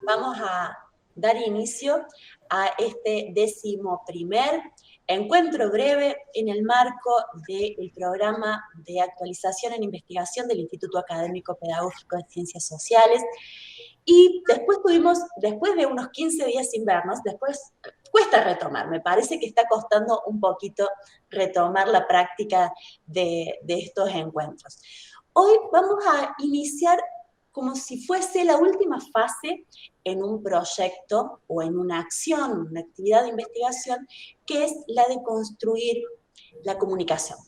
vamos a dar inicio a este 11º encuentro breve en el marco del programa de actualización en investigación del Instituto Académico Pedagógico de Ciencias Sociales. Y después de unos 15 días sin vernos, después cuesta retomar, me parece que está costando un poquito retomar la práctica de estos encuentros. Hoy vamos a iniciar como si fuese la última fase en un proyecto o en una acción, una actividad de investigación, que es la de construir la comunicación.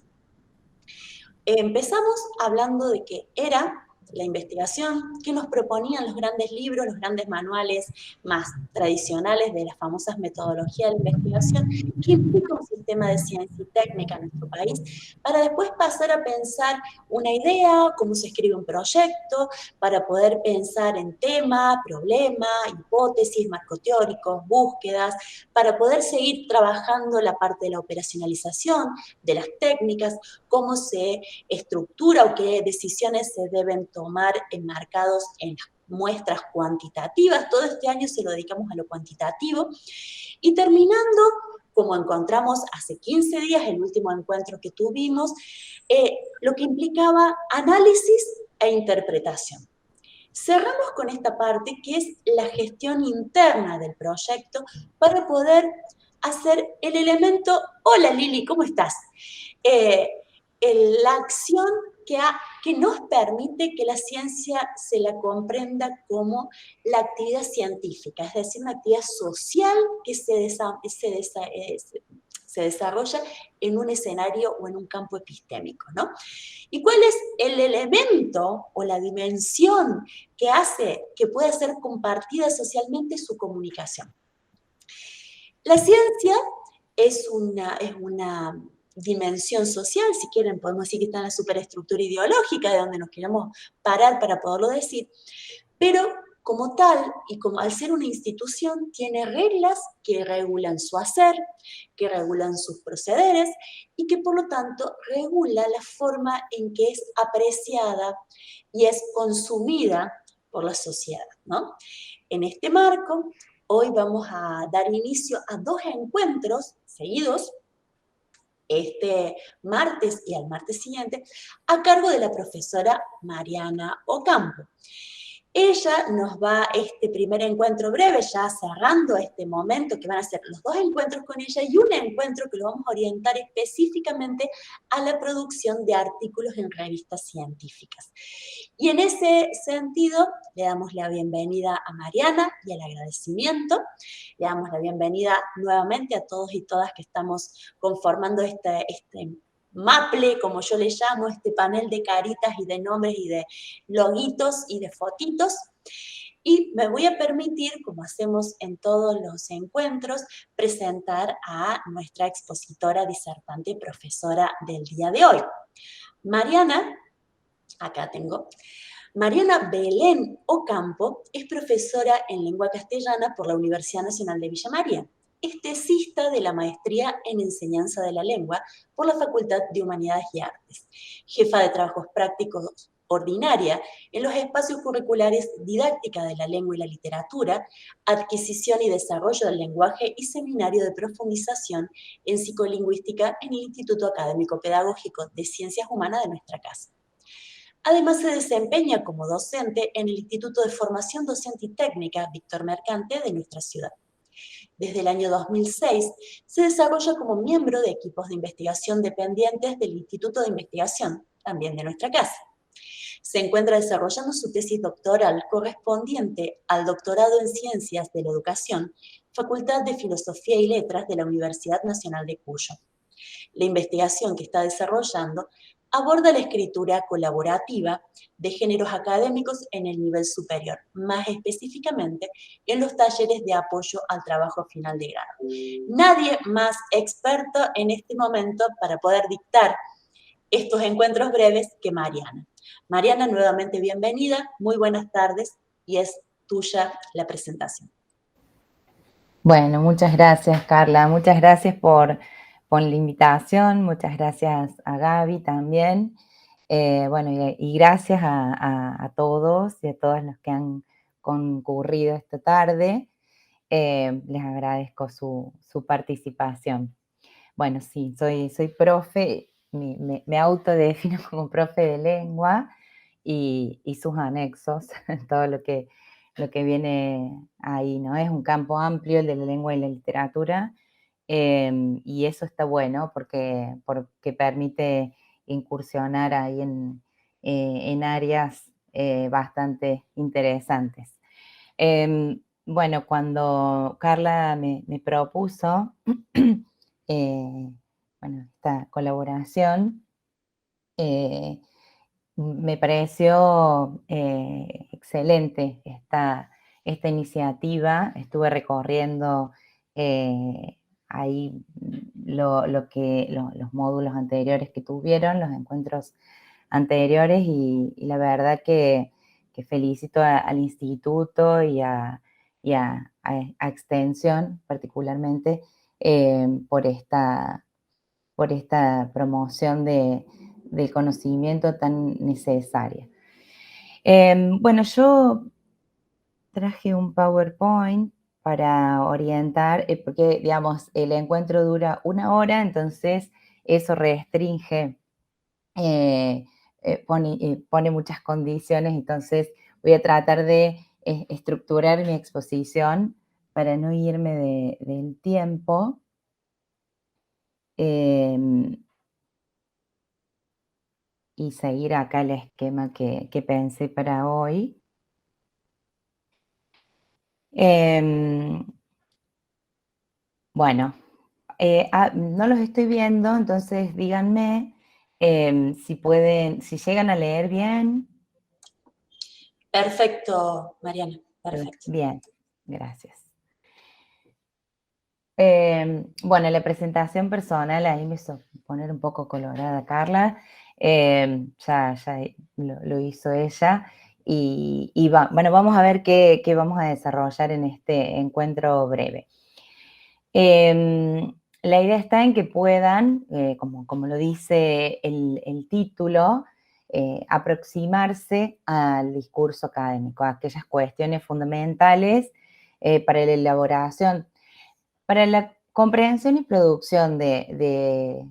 Empezamos hablando de qué era la investigación, qué nos proponían los grandes libros, los grandes manuales más tradicionales de las famosas metodologías de la investigación, qué implica un sistema de ciencia y técnica en nuestro país, para después pasar a pensar una idea, cómo se escribe un proyecto, para poder pensar en tema, problema, hipótesis, marco teóricos, búsquedas, para poder seguir trabajando la parte de la operacionalización de las técnicas, cómo se estructura o qué decisiones se deben tomar enmarcados en muestras cuantitativas. Todo este año se lo dedicamos a lo cuantitativo. Y terminando, como encontramos hace 15 días, el último encuentro que tuvimos, lo que implicaba análisis e interpretación. Cerramos con esta parte que es la gestión interna del proyecto para poder hacer el elemento, hola Lili, ¿cómo estás? La acción que nos permite que la ciencia se la comprenda como la actividad científica, es decir, una actividad social que se desarrolla en un escenario o en un campo epistémico, ¿no? ¿Y cuál es el elemento o la dimensión que hace que pueda ser compartida socialmente? Su comunicación. La ciencia es una dimensión social, si quieren podemos decir que está en la superestructura ideológica de donde nos queremos parar para poderlo decir, pero como tal, y como al ser una institución, tiene reglas que regulan su hacer, que regulan sus procederes, y que por lo tanto regula la forma en que es apreciada y es consumida por la sociedad, ¿no? En este marco, hoy vamos a dar inicio a 2 encuentros seguidos, este martes y al martes siguiente, a cargo de la profesora Mariana Ocampo. Ella nos va este primer encuentro breve, ya cerrando este momento, que van a ser los 2 encuentros con ella y un encuentro que lo vamos a orientar específicamente a la producción de artículos en revistas científicas. Y en ese sentido, le damos la bienvenida a Mariana y el agradecimiento. Le damos la bienvenida nuevamente a todos y todas que estamos conformando este maple, como yo le llamo, este panel de caritas y de nombres y de loguitos y de fotitos. Y me voy a permitir, como hacemos en todos los encuentros, presentar a nuestra expositora, disertante y profesora del día de hoy. Mariana, acá tengo, Mariana Belén Ocampo es profesora en lengua castellana por la Universidad Nacional de Villa María. Es tesista de la maestría en enseñanza de la lengua por la Facultad de Humanidades y Artes. Jefa de trabajos prácticos ordinaria en los espacios curriculares didáctica de la lengua y la literatura, adquisición y desarrollo del lenguaje y seminario de profundización en psicolingüística en el Instituto Académico Pedagógico de Ciencias Humanas de nuestra casa. Además, se desempeña como docente en el Instituto de Formación Docente y Técnica Víctor Mercante de nuestra ciudad. Desde el año 2006, se desarrolla como miembro de equipos de investigación dependientes del Instituto de Investigación, también de nuestra casa. Se encuentra desarrollando su tesis doctoral correspondiente al doctorado en Ciencias de la Educación, Facultad de Filosofía y Letras de la Universidad Nacional de Cuyo. La investigación que está desarrollando aborda la escritura colaborativa de géneros académicos en el nivel superior, más específicamente en los talleres de apoyo al trabajo final de grado. Nadie más experto en este momento para poder dictar estos encuentros breves que Mariana. Mariana, nuevamente bienvenida, muy buenas tardes y es tuya la presentación. Bueno, muchas gracias, Carla. Muchas gracias por la invitación. Muchas gracias a Gaby también. Bueno, y gracias a todos y a todas los que han concurrido esta tarde. Les agradezco su participación. Bueno, sí, soy profe, me autodefino como profe de lengua y sus anexos, todo lo que viene ahí, ¿no? Es un campo amplio el de la lengua y la literatura, y eso está bueno porque permite incursionar ahí en áreas bastante interesantes. Bueno, cuando Carla me propuso bueno, esta colaboración, eh, me pareció excelente esta iniciativa. Estuve recorriendo ahí los módulos anteriores que tuvieron, los encuentros anteriores, y la verdad que felicito al instituto y a Extensión particularmente por esta promoción del conocimiento tan necesaria. Bueno, yo traje un PowerPoint para orientar, porque, digamos, el encuentro dura 1 hora, entonces eso restringe, pone muchas condiciones, entonces voy a tratar de estructurar mi exposición para no irme del tiempo. Y seguir acá el esquema que pensé para hoy. Bueno, no los estoy viendo, entonces díganme si pueden, si llegan a leer bien. Perfecto, Mariana, perfecto. Bien, gracias. Bueno, la presentación personal, ahí me hizo poner un poco colorada Carla, ya lo hizo ella, bueno, vamos a ver qué vamos a desarrollar en este encuentro breve. La idea está en que puedan, como lo dice el título, aproximarse al discurso académico, a aquellas cuestiones fundamentales para la elaboración, para la comprensión y producción de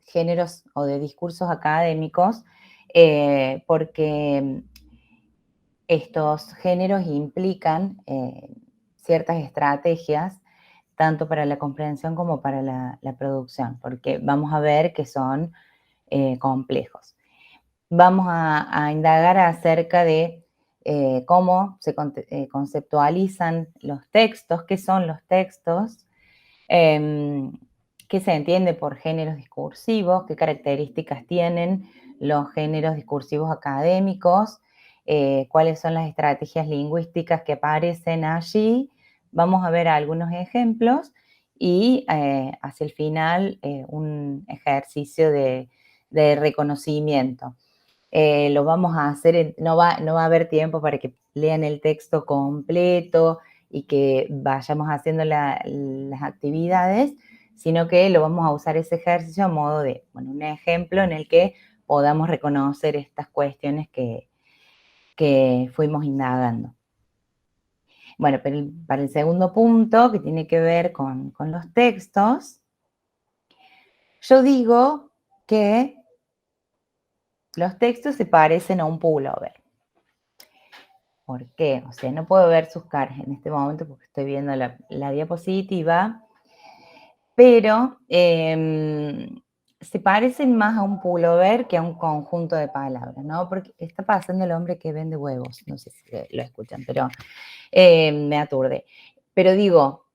géneros o de discursos académicos, porque estos géneros implican ciertas estrategias tanto para la comprensión como para la producción, porque vamos a ver que son complejos. Vamos a indagar acerca de cómo se conceptualizan los textos, qué son los textos, qué se entiende por géneros discursivos, qué características tienen los géneros discursivos académicos, cuáles son las estrategias lingüísticas que aparecen allí. Vamos a ver algunos ejemplos y hacia el final un ejercicio de reconocimiento. Lo vamos a hacer, no va a haber tiempo para que lean el texto completo y que vayamos haciendo las actividades, sino que lo vamos a usar ese ejercicio a modo de, bueno, un ejemplo en el que podamos reconocer estas cuestiones que fuimos indagando. Bueno, pero para el segundo punto, que tiene que ver con los textos, yo digo que los textos se parecen a un pullover. ¿Por qué? O sea, no puedo ver sus caras en este momento porque estoy viendo la diapositiva, pero se parecen más a un pullover que a un conjunto de palabras, ¿no? Porque está pasando el hombre que vende huevos, no sé si lo escuchan, pero me aturde. Pero digo,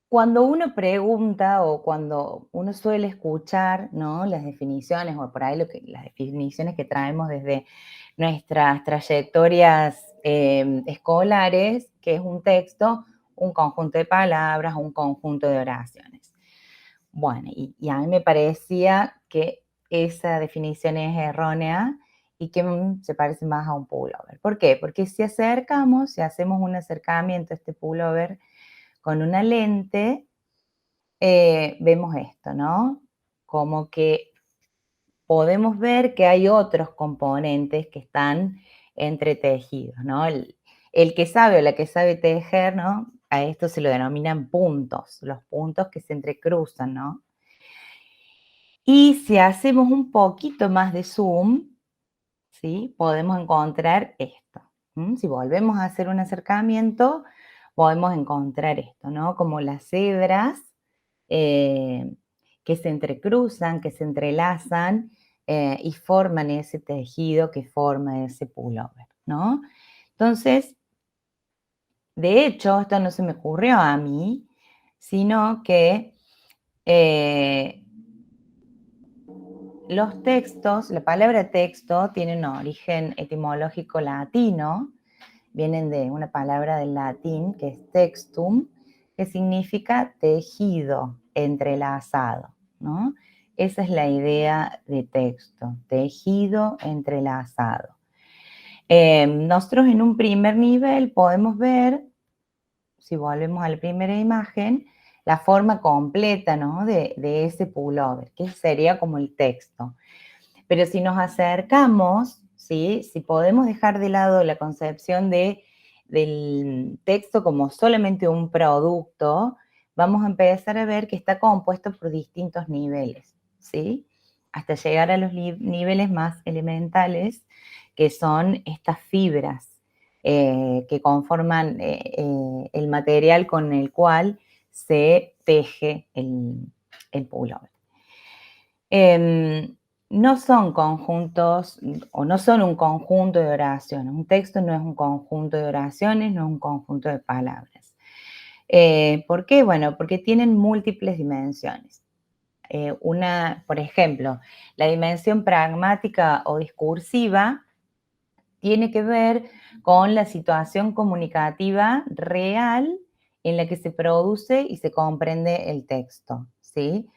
cuando uno pregunta o cuando uno suele escuchar, ¿no?, las definiciones o por ahí las definiciones que traemos desde nuestras trayectorias escolares, que es un texto, un conjunto de palabras, un conjunto de oraciones. Bueno, y a mí me parecía que esa definición es errónea y que se parece más a un pullover. ¿Por qué? Porque si hacemos un acercamiento a este pullover con una lente, vemos esto, ¿no? Como que podemos ver que hay otros componentes que están entretejidos, ¿no? El que sabe o la que sabe tejer, ¿no? A esto se lo denominan puntos, los puntos que se entrecruzan, ¿no? Y si hacemos un poquito más de zoom, ¿sí? Podemos encontrar esto. Si volvemos a hacer un acercamiento, podemos encontrar esto, ¿no? Como las hebras que se entrecruzan, que se entrelazan y forman ese tejido que forma ese pullover, ¿no? Entonces, de hecho, esto no se me ocurrió a mí, sino que los textos, la palabra texto tiene un origen etimológico latino, vienen de una palabra del latín que es textum, que significa tejido, entrelazado, ¿no? Esa es la idea de texto, tejido, entrelazado. Nosotros en un primer nivel podemos ver, si volvemos a la primera imagen, la forma completa, ¿no? de ese pullover, que sería como el texto. Pero si nos acercamos, ¿sí? Si podemos dejar de lado la concepción del texto como solamente un producto, vamos a empezar a ver que está compuesto por distintos niveles, ¿sí? Hasta llegar a los niveles más elementales, que son estas fibras que conforman el material con el cual se teje el pullover. No son conjuntos o no son un conjunto de oraciones. Un texto no es un conjunto de oraciones, no es un conjunto de palabras. ¿Por qué? Bueno, porque tienen múltiples dimensiones. Por ejemplo, la dimensión pragmática o discursiva tiene que ver con la situación comunicativa real en la que se produce y se comprende el texto, ¿sí?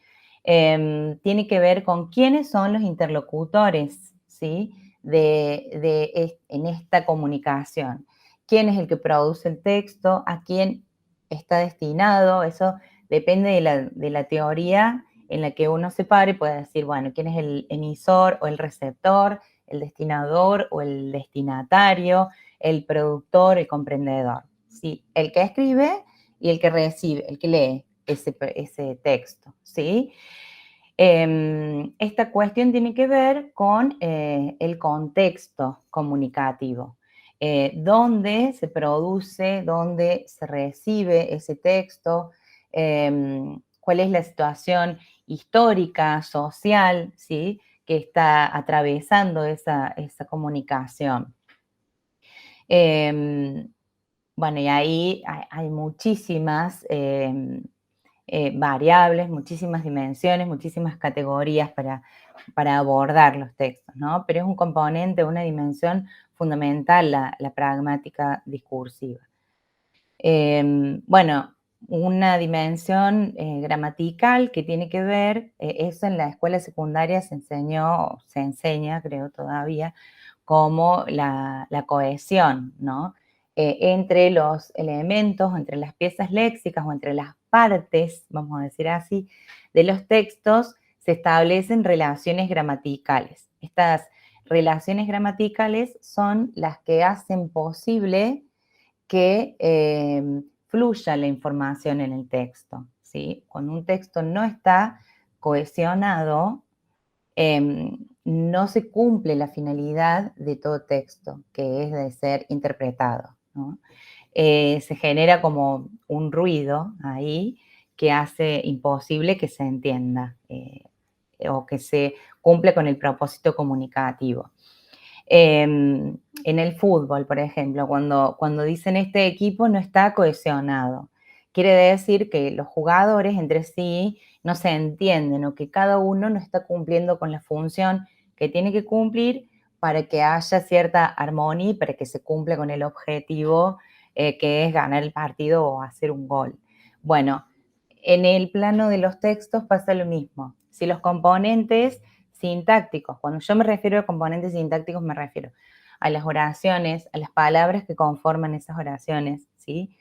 Tiene que ver con quiénes son los interlocutores, ¿sí? En esta comunicación. ¿Quién es el que produce el texto? ¿A quién está destinado? Eso depende de la teoría en la que uno se pare, puede decir, bueno, ¿quién es el emisor o el receptor? El destinador o el destinatario, el productor, el comprendedor. ¿Sí? El que escribe y el que recibe, el que lee ese texto. ¿Sí? Esta cuestión tiene que ver con el contexto comunicativo. Dónde se produce, dónde se recibe ese texto, cuál es la situación histórica, social, ¿sí? Que está atravesando esa comunicación. Bueno, y ahí hay muchísimas variables, muchísimas dimensiones, muchísimas categorías para abordar los textos, ¿no? Pero es un componente, una dimensión fundamental la pragmática discursiva. Bueno, una dimensión gramatical que tiene que ver, eso en la escuela secundaria se enseña, creo todavía, como la cohesión, ¿no? Entre los elementos, entre las piezas léxicas o entre las partes, vamos a decir así, de los textos, se establecen relaciones gramaticales. Estas relaciones gramaticales son las que hacen posible que fluya la información en el texto, ¿sí? Cuando un texto no está cohesionado, no se cumple la finalidad de todo texto, que es de ser interpretado, ¿no? Se genera como un ruido ahí que hace imposible que se entienda o que se cumple con el propósito comunicativo. En el fútbol, por ejemplo, cuando dicen este equipo no está cohesionado, quiere decir que los jugadores entre sí no se entienden o que cada uno no está cumpliendo con la función que tiene que cumplir para que haya cierta armonía y para que se cumpla con el objetivo que es ganar el partido o hacer un gol. Bueno, en el plano de los textos pasa lo mismo. Si los componentes sintácticos, cuando yo me refiero a componentes sintácticos me refiero a las oraciones, a las palabras que conforman esas oraciones, ¿sí?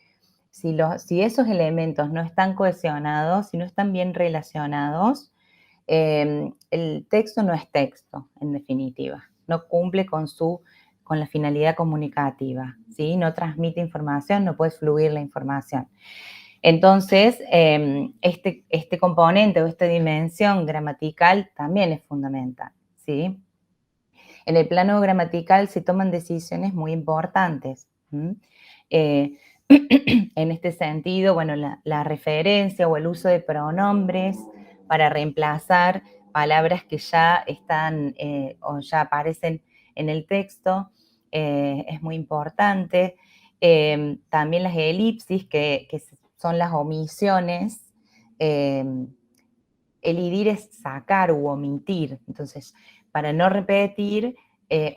Si esos elementos no están cohesionados, si no están bien relacionados, el texto no es texto, en definitiva. No cumple con con la finalidad comunicativa, ¿sí? No transmite información, no puede fluir la información. Entonces, este componente o esta dimensión gramatical también es fundamental, ¿sí? En el plano gramatical se toman decisiones muy importantes. En este sentido, bueno, la referencia o el uso de pronombres para reemplazar palabras que ya están o ya aparecen en el texto es muy importante. También las elipsis, que son las omisiones. Elidir es sacar u omitir. Entonces, para no repetir,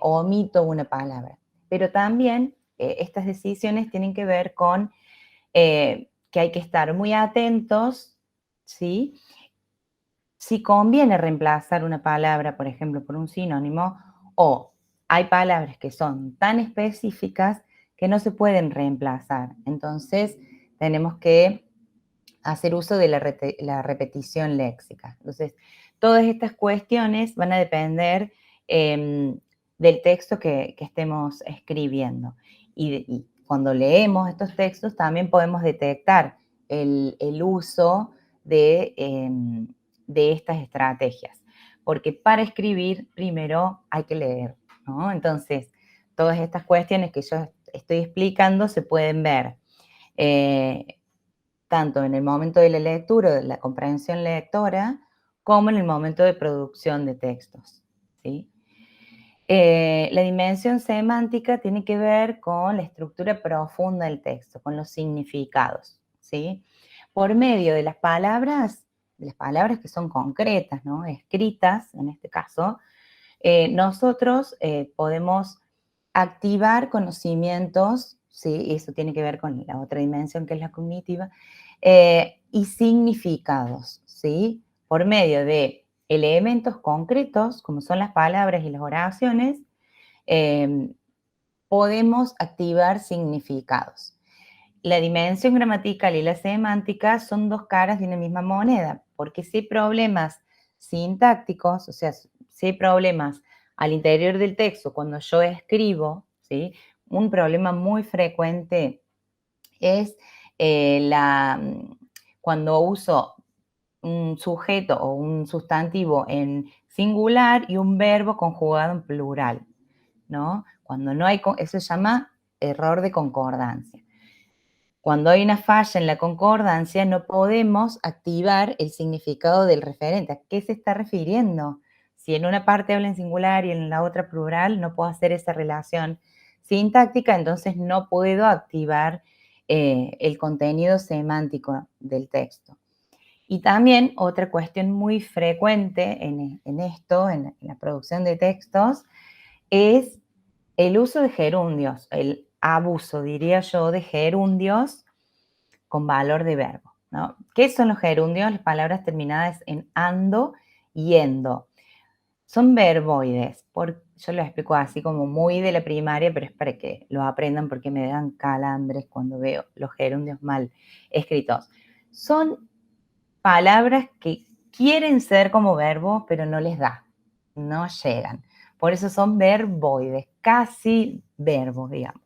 omito una palabra. Pero también estas decisiones tienen que ver con que hay que estar muy atentos, ¿sí? Si conviene reemplazar una palabra, por ejemplo, por un sinónimo, o hay palabras que son tan específicas que no se pueden reemplazar. Entonces, tenemos que hacer uso de la repetición léxica. Entonces, todas estas cuestiones van a depender del texto que estemos escribiendo. Y cuando leemos estos textos también podemos detectar el uso de estas estrategias. Porque para escribir primero hay que leer, ¿no? Entonces, todas estas cuestiones que yo estoy explicando se pueden ver tanto en el momento de la lectura, de la comprensión lectora, como en el momento de producción de textos, ¿sí? La dimensión semántica tiene que ver con la estructura profunda del texto, con los significados, ¿sí? Por medio de las palabras que son concretas, ¿no? Escritas, en este caso, nosotros podemos activar conocimientos, ¿sí? Y eso tiene que ver con la otra dimensión que es la cognitiva, y significados, ¿sí? Por medio de elementos concretos, como son las palabras y las oraciones, podemos activar significados. La dimensión gramatical y la semántica son dos caras de una misma moneda, porque si hay problemas sintácticos, o sea, si hay problemas al interior del texto cuando yo escribo, ¿sí? Un problema muy frecuente es cuando uso un sujeto o un sustantivo en singular y un verbo conjugado en plural, ¿no? Cuando no hay, eso se llama error de concordancia. Cuando hay una falla en la concordancia, no podemos activar el significado del referente. ¿A qué se está refiriendo? Si en una parte habla en singular y en la otra plural, no puedo hacer esa relación sintáctica, entonces no puedo activar el contenido semántico del texto. Y también otra cuestión muy frecuente en esto, en la producción de textos, es el uso de gerundios, el abuso, diría yo, de gerundios con valor de verbo, ¿no? ¿Qué son los gerundios? Las palabras terminadas en ando y endo. Son verboides. Yo lo explico así como muy de la primaria, pero es para que lo aprendan porque me dan calambres cuando veo los gerundios mal escritos. Son palabras que quieren ser como verbo, pero no les da, no llegan. Por eso son verboides, casi verbos, digamos.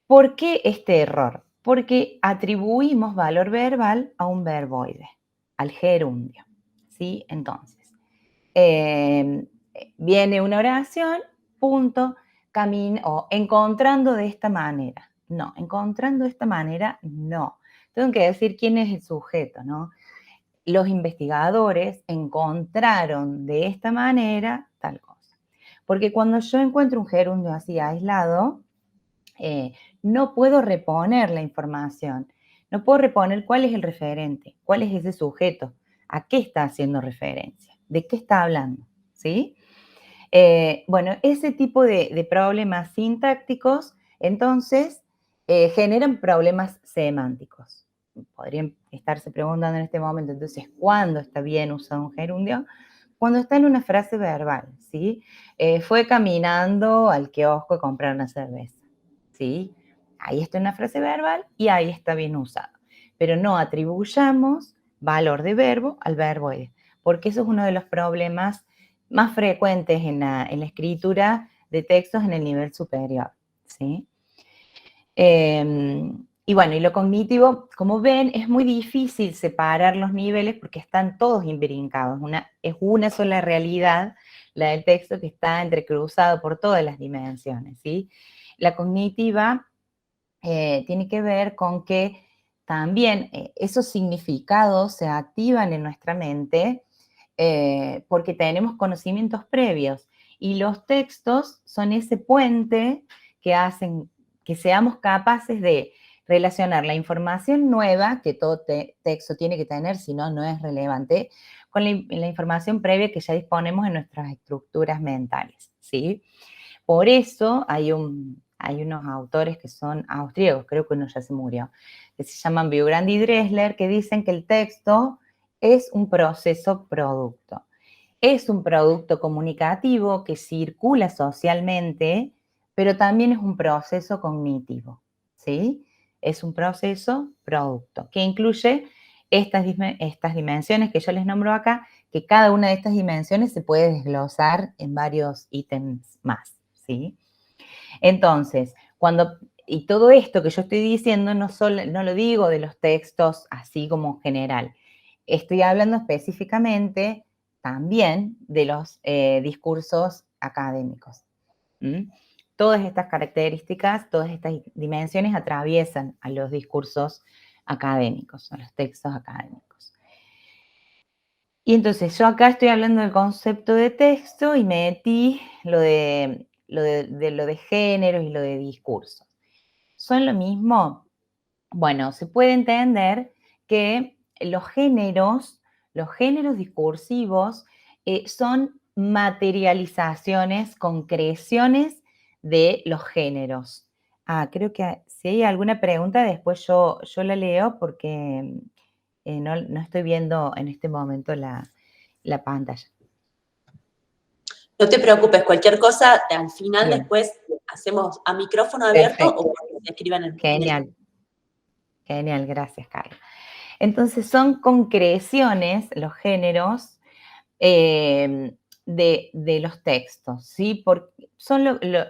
¿Por qué este error? Porque atribuimos valor verbal a un verboide, al gerundio, ¿sí? Entonces, viene una oración, punto, camino, o encontrando de esta manera. No, encontrando de esta manera, no. Tengo que decir quién es el sujeto, ¿no? Los investigadores encontraron de esta manera tal cosa. Porque cuando yo encuentro un gerundio así aislado, no puedo reponer la información, no puedo reponer cuál es el referente, cuál es ese sujeto, a qué está haciendo referencia, de qué está hablando, ¿sí? Bueno, ese tipo de problemas sintácticos, entonces, generan problemas semánticos. Podrían estarse preguntando en este momento, entonces, ¿cuándo está bien usado un gerundio? Cuando está en una frase verbal, ¿sí? Fue caminando al kiosco a comprar una cerveza, ¿sí? Ahí está una frase verbal y ahí está bien usado. Pero no atribuyamos valor de verbo al verboide, porque eso es uno de los problemas más frecuentes en la escritura de textos en el nivel superior, ¿sí? Y bueno, y lo cognitivo, como ven, es muy difícil separar los niveles porque están todos imbrincados. Es una sola realidad, la del texto, que está entrecruzado por todas las dimensiones, ¿sí? La cognitiva tiene que ver con que también esos significados se activan en nuestra mente porque tenemos conocimientos previos y los textos son ese puente que hacen que seamos capaces de relacionar la información nueva que todo texto tiene que tener, si no, no es relevante, con la información previa que ya disponemos en nuestras estructuras mentales, ¿sí? Por eso hay unos autores que son austríacos, creo que uno ya se murió, que se llaman Vibrandi y Dressler, que dicen que el texto es un proceso producto. Es un producto comunicativo que circula socialmente, pero también es un proceso cognitivo, ¿sí? Es un proceso producto que incluye estas dimensiones que yo les nombro acá, que cada una de estas dimensiones se puede desglosar en varios ítems más, ¿sí? Entonces, y todo esto que yo estoy diciendo no lo digo de los textos así como general. Estoy hablando específicamente también de los discursos académicos. ¿Mm? Todas estas características, todas estas dimensiones atraviesan a los discursos académicos, a los textos académicos. Y entonces yo acá estoy hablando del concepto de texto y metí lo de géneros y lo de discursos. ¿Son lo mismo? Bueno, se puede entender que los géneros discursivos son materializaciones, concreciones de los géneros. Creo que si hay alguna pregunta, después yo la leo porque no estoy viendo en este momento la pantalla. No te preocupes, cualquier cosa, al final Bien. después hacemos a micrófono abierto Perfecto. o que escriban en el... Genial. Genial, gracias, Carla. Entonces son concreciones, los géneros, de los textos, ¿sí? Porque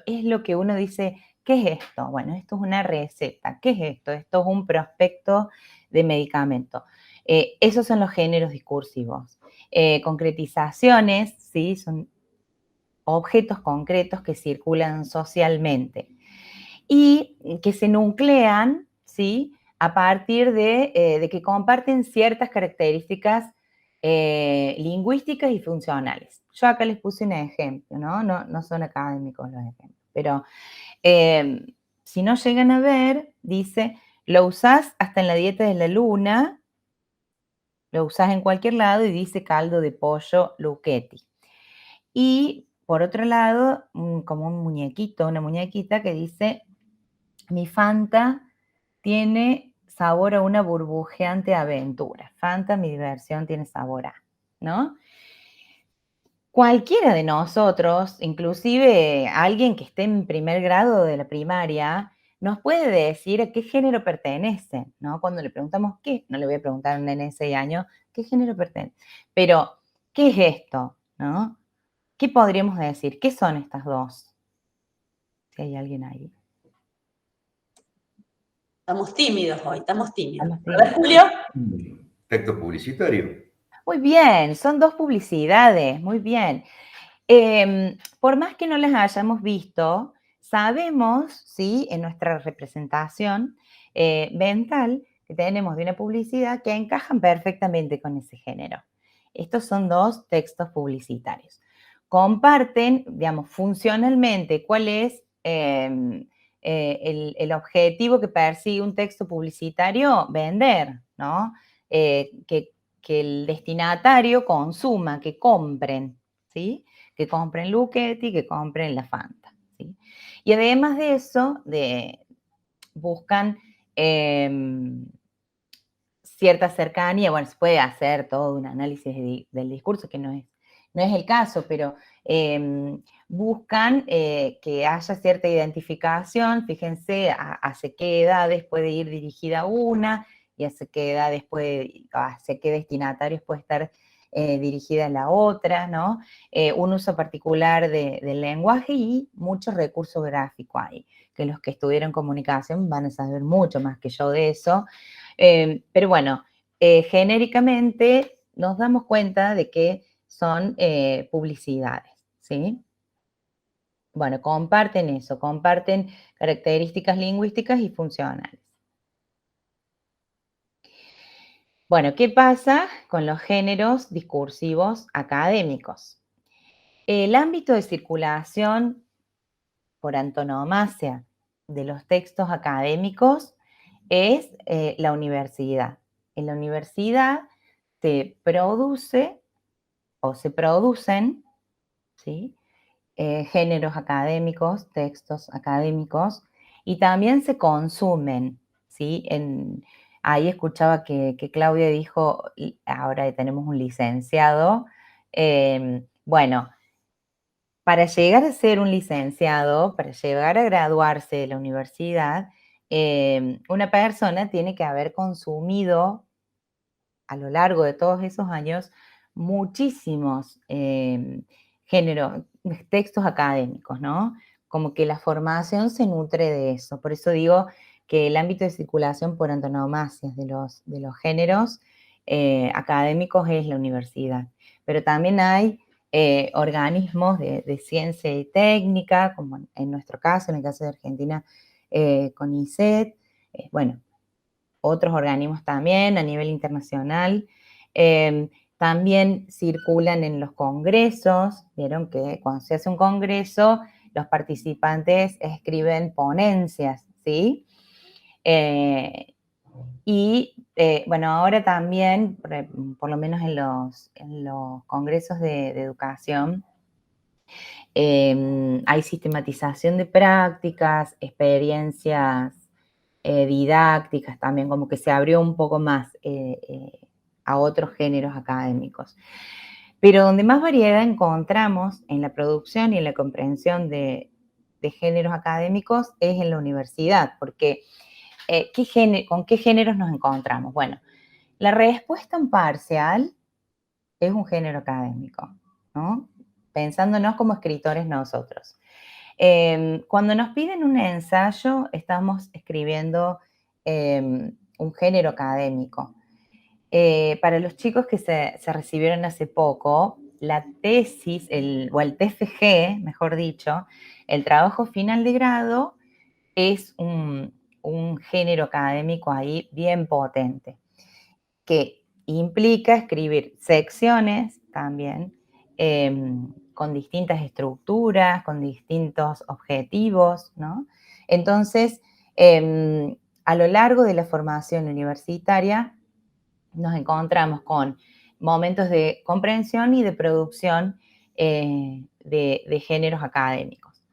es lo que uno dice, ¿qué es esto? Bueno, esto es una receta. ¿Qué es esto? Esto es un prospecto de medicamento. Esos son los géneros discursivos. Concretizaciones, ¿sí? Son objetos concretos que circulan socialmente y que se nuclean, ¿sí? A partir de que comparten ciertas características lingüísticas y funcionales. Yo acá les puse un ejemplo, ¿no? No son académicos los ejemplos, pero si no llegan a ver, dice, lo usás hasta en la dieta de la luna, lo usás en cualquier lado y dice caldo de pollo Lucchetti. Y por otro lado, como un muñequito, una muñequita que dice, mi Fanta tiene sabor a una burbujeante aventura. Fanta, mi diversión, tiene sabor a, ¿no? Cualquiera de nosotros, inclusive alguien que esté en primer grado de la primaria, nos puede decir a qué género pertenece, ¿no? Cuando le preguntamos qué, no le voy a preguntar a un nene de 6 años, ¿qué género pertenece? Pero, ¿qué es esto? ¿No? ¿Qué podríamos decir? ¿Qué son estas dos? Si hay alguien ahí. Estamos tímidos hoy, estamos tímidos. Estamos A ver, Julio. Texto publicitario. Muy bien, son dos publicidades, muy bien. Por más que no las hayamos visto, sabemos, ¿sí? En nuestra representación mental que tenemos de una publicidad que encajan perfectamente con ese género. Estos son dos textos publicitarios. Comparten, digamos, funcionalmente cuál es el objetivo que persigue un texto publicitario, vender, ¿no? Que el destinatario consuma, que compren, ¿sí? Que compren Lucchetti, que compren la Fanta, ¿sí? Y además de eso, buscan cierta cercanía, bueno, se puede hacer todo un análisis del discurso, que no es el caso, pero buscan que haya cierta identificación, fíjense hacia qué edades puede ir dirigida una y hacia qué edades hacia qué destinatarios puede estar dirigida a la otra, ¿no? Un uso particular del lenguaje y mucho recurso gráfico ahí, que los que estudiaron comunicación van a saber mucho más que yo de eso. Pero bueno, genéricamente nos damos cuenta de que son publicidades, ¿sí? Bueno, comparten eso, comparten características lingüísticas y funcionales. Bueno, ¿qué pasa con los géneros discursivos académicos? El ámbito de circulación por antonomasia de los textos académicos es la universidad. En la universidad se produce o se producen, ¿sí? Géneros académicos, textos académicos, y también se consumen, ¿sí? Ahí escuchaba que Claudia dijo, ahora tenemos un licenciado. Bueno, para llegar a ser un licenciado, para llegar a graduarse de la universidad, una persona tiene que haber consumido a lo largo de todos esos años muchísimos géneros, textos académicos, ¿no? Como que la formación se nutre de eso. Por eso digo que el ámbito de circulación por antonomasia de los géneros académicos es la universidad. Pero también hay organismos de ciencia y técnica, como en nuestro caso, en el caso de Argentina, CONICET, bueno, otros organismos también a nivel internacional. También circulan en los congresos. Vieron que cuando se hace un congreso, los participantes escriben ponencias, ¿sí? Bueno, ahora también, por lo menos en los congresos de educación, hay sistematización de prácticas, experiencias didácticas también, como que se abrió un poco más a otros géneros académicos. Pero donde más variedad encontramos en la producción y en la comprensión de géneros académicos es en la universidad, porque ¿con qué géneros nos encontramos? Bueno, la respuesta en parcial es un género académico, ¿no? Pensándonos como escritores nosotros. Cuando nos piden un ensayo, estamos escribiendo un género académico. Para los chicos que se recibieron hace poco, la tesis, o el TFG, mejor dicho, el trabajo final de grado, es un género académico ahí bien potente, que implica escribir secciones también, con distintas estructuras, con distintos objetivos, ¿no? Entonces, a lo largo de la formación universitaria, nos encontramos con momentos de comprensión y de producción de géneros académicos.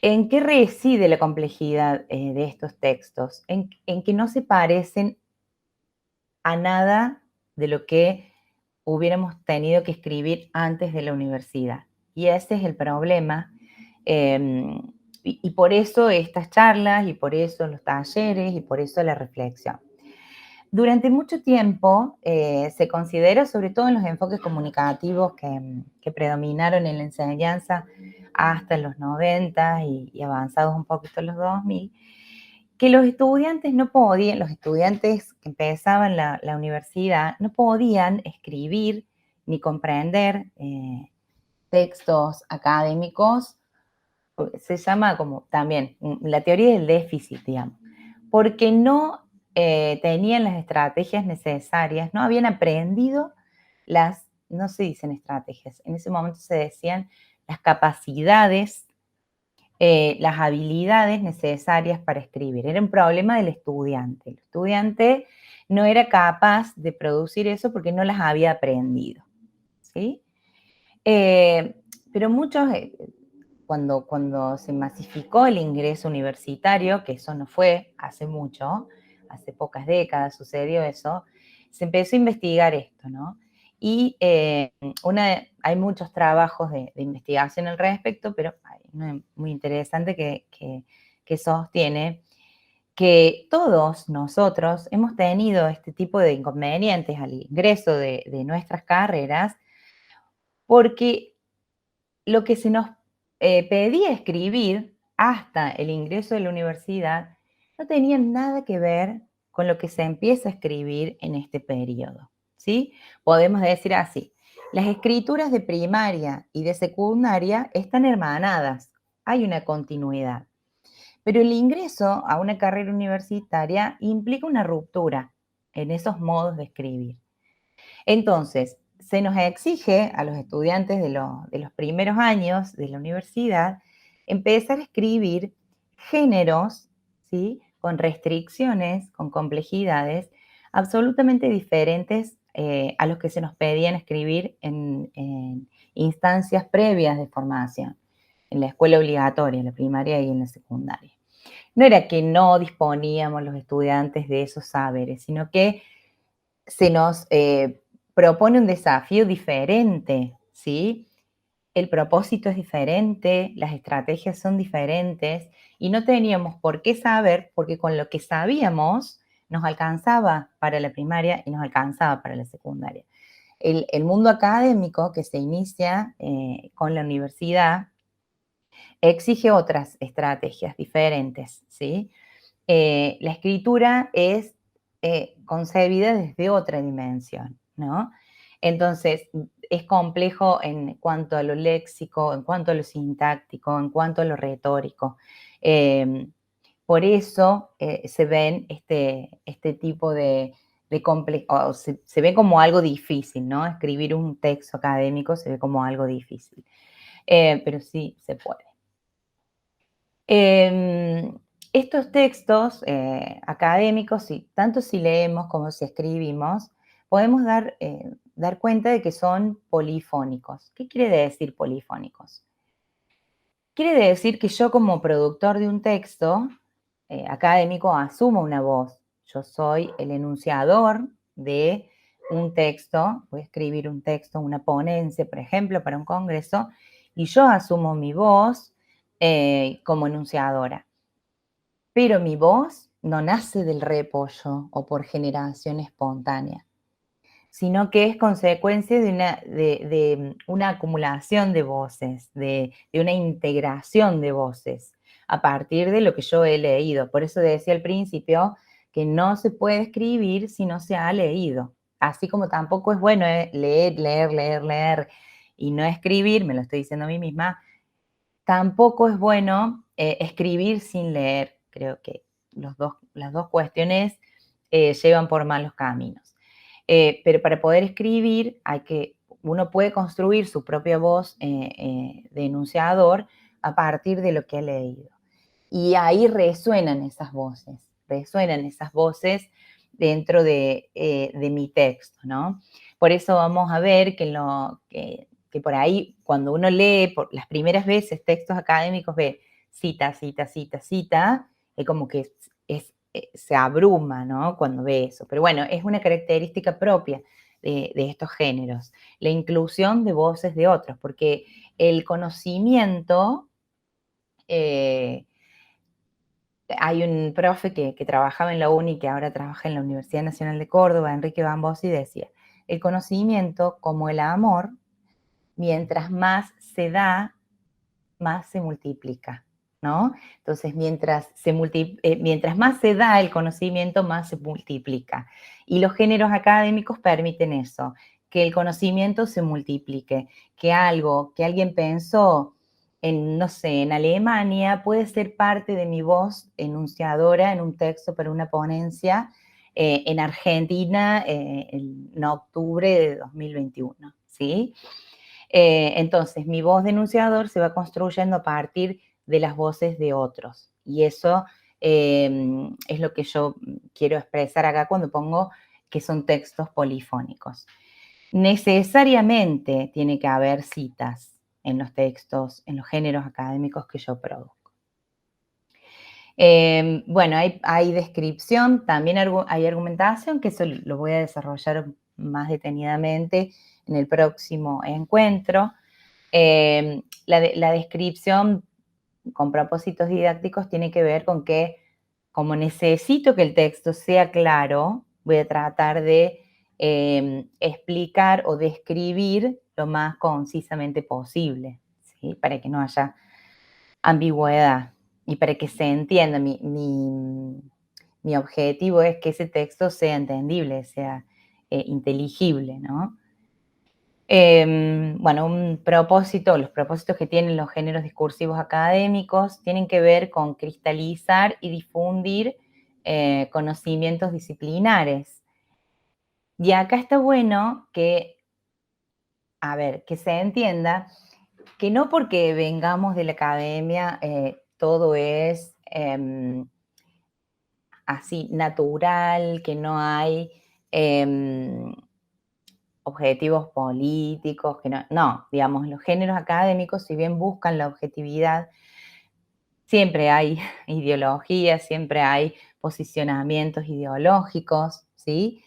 ¿En qué reside la complejidad de estos textos? En que no se parecen a nada de lo que hubiéramos tenido que escribir antes de la universidad. Y ese es el problema. Y por eso estas charlas, y por eso los talleres, y por eso la reflexión. Durante mucho tiempo se considera, sobre todo en los enfoques comunicativos que predominaron en la enseñanza hasta los 90 y avanzados un poquito en los 2000, que los estudiantes no podían, los estudiantes que empezaban la universidad, no podían escribir ni comprender textos académicos. Se llama como también la teoría del déficit, digamos, porque no tenían las estrategias necesarias, no habían aprendido no se dicen estrategias, en ese momento se decían las capacidades, las habilidades necesarias para escribir. Era un problema del estudiante. El estudiante no era capaz de producir eso porque no las había aprendido, ¿sí? Pero muchos, cuando se masificó el ingreso universitario, que eso no fue hace mucho, hace pocas décadas sucedió eso, se empezó a investigar esto, ¿no? Y hay muchos trabajos de investigación al respecto, pero hay uno muy interesante que sostiene que todos nosotros hemos tenido este tipo de inconvenientes al ingreso de nuestras carreras, porque lo que se nos pedía escribir hasta el ingreso de la universidad no tenía nada que ver con lo que se empieza a escribir en este periodo, ¿sí? Podemos decir así, las escrituras de primaria y de secundaria están hermanadas, hay una continuidad. Pero el ingreso a una carrera universitaria implica una ruptura en esos modos de escribir. Entonces, se nos exige a los estudiantes de los primeros años de la universidad empezar a escribir géneros, ¿sí? Con restricciones, con complejidades absolutamente diferentes a los que se nos pedían escribir en instancias previas de formación, en la escuela obligatoria, en la primaria y en la secundaria. No era que no disponíamos los estudiantes de esos saberes, sino que se nos propone un desafío diferente, ¿sí? El propósito es diferente, las estrategias son diferentes y no teníamos por qué saber, porque con lo que sabíamos nos alcanzaba para la primaria y nos alcanzaba para la secundaria. El mundo académico que se inicia con la universidad exige otras estrategias diferentes, ¿sí? La escritura es concebida desde otra dimensión, ¿no? Entonces, es complejo en cuanto a lo léxico, en cuanto a lo sintáctico, en cuanto a lo retórico. Por eso se ven este tipo de se ve como algo difícil, ¿no? Escribir un texto académico se ve como algo difícil, pero sí se puede. Estos textos académicos, tanto si leemos como si escribimos, podemos dar cuenta de que son polifónicos. ¿Qué quiere decir polifónicos? Quiere decir que yo como productor de un texto académico asumo una voz. Yo soy el enunciador de un texto, voy a escribir un texto, una ponencia, por ejemplo, para un congreso, y yo asumo mi voz como enunciadora. Pero mi voz no nace del repollo o por generación espontánea, sino que es consecuencia de una acumulación de voces, de una integración de voces a partir de lo que yo he leído. Por eso decía al principio que no se puede escribir si no se ha leído. Así como tampoco es bueno leer y no escribir, me lo estoy diciendo a mí misma, tampoco es bueno escribir sin leer. Creo que las dos cuestiones llevan por malos caminos. Pero para poder escribir uno puede construir su propia voz de enunciador a partir de lo que ha leído. Y ahí resuenan esas voces dentro de mi texto, ¿no? Por eso vamos a ver que por ahí, cuando uno lee por las primeras veces textos académicos, ve cita, es como que se abruma, ¿no? Cuando ve eso. Pero bueno, es una característica propia de estos géneros, la inclusión de voces de otros, porque el conocimiento, hay un profe que trabajaba en la UNI, que ahora trabaja en la Universidad Nacional de Córdoba, Enrique Bambossi, decía, el conocimiento, como el amor, mientras más se da, más se multiplica, ¿no? Entonces, mientras más se da el conocimiento, más se multiplica. Y los géneros académicos permiten eso, que el conocimiento se multiplique, que algo que alguien pensó no sé, en Alemania puede ser parte de mi voz enunciadora en un texto para una ponencia en Argentina en octubre de 2021, ¿sí? Entonces, mi voz de enunciador se va construyendo a partir de las voces de otros. Y eso es lo que yo quiero expresar acá cuando pongo que son textos polifónicos. Necesariamente tiene que haber citas en los textos, en los géneros académicos que yo produzco. Bueno, hay descripción, también hay argumentación, que eso lo voy a desarrollar más detenidamente en el próximo encuentro. La descripción con propósitos didácticos tiene que ver con como necesito que el texto sea claro, voy a tratar de explicar o describir lo más concisamente posible, ¿sí? Para que no haya ambigüedad y para que se entienda. Mi objetivo es que ese texto sea entendible, sea inteligible, ¿no? Bueno, los propósitos que tienen los géneros discursivos académicos tienen que ver con cristalizar y difundir conocimientos disciplinares. Y acá está bueno que, a ver, que se entienda que no porque vengamos de la academia todo es así natural, que no hay objetivos políticos, que no, digamos, los géneros académicos, si bien buscan la objetividad, siempre hay ideologías, siempre hay posicionamientos ideológicos, ¿sí?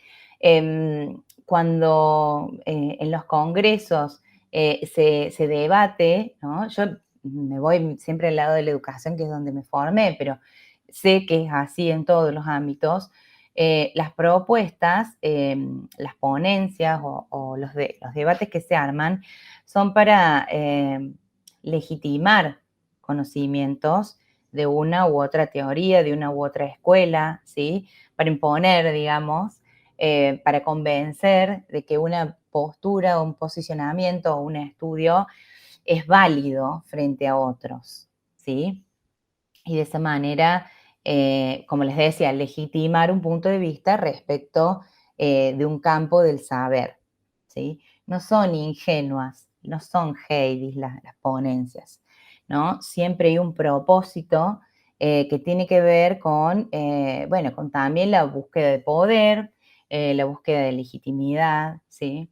Cuando en los congresos se debate, ¿no? Yo me voy siempre al lado de la educación, que es donde me formé, pero sé que es así en todos los ámbitos. Las propuestas, las ponencias o los debates que se arman son para legitimar conocimientos de una u otra teoría, de una u otra escuela, ¿sí? Para imponer, digamos, para convencer de que una postura, un posicionamiento o un estudio es válido frente a otros, ¿sí? Y de esa manera, como les decía, legitimar un punto de vista respecto de un campo del saber, ¿sí? No son ingenuas, no son Heidi las ponencias, ¿no? Siempre hay un propósito que tiene que ver con, bueno, con también la búsqueda de poder, la búsqueda de legitimidad, ¿sí?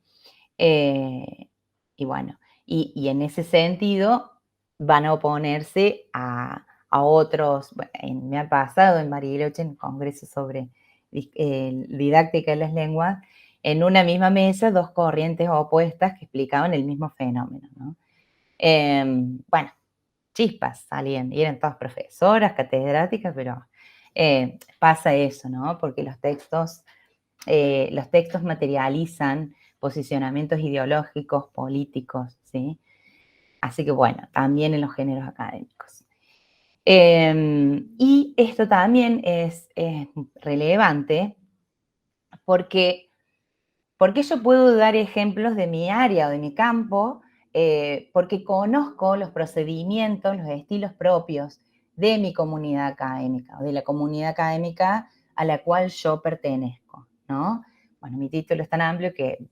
Y bueno, y en ese sentido van a oponerse a otros. Bueno, me ha pasado en Bariloche, en el Congreso sobre didáctica de las lenguas, en una misma mesa, dos corrientes opuestas que explicaban el mismo fenómeno, ¿no? Bueno, chispas salían, y eran todas profesoras, catedráticas, pero pasa eso, ¿no? Porque los textos materializan posicionamientos ideológicos, políticos, ¿sí? Así que bueno, también en los géneros académicos. Y esto también es relevante porque yo puedo dar ejemplos de mi área o de mi campo, porque conozco los procedimientos, los estilos propios de mi comunidad académica o de la comunidad académica a la cual yo pertenezco, ¿no? Bueno, mi título es tan amplio que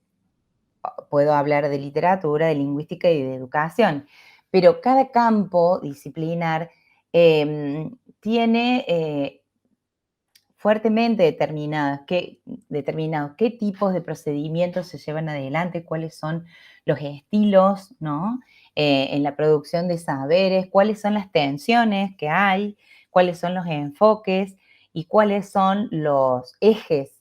puedo hablar de literatura, de lingüística y de educación, pero cada campo disciplinar tiene fuertemente determinados qué tipos de procedimientos se llevan adelante, cuáles son los estilos, ¿no? En la producción de saberes, cuáles son las tensiones que hay, cuáles son los enfoques y cuáles son los ejes,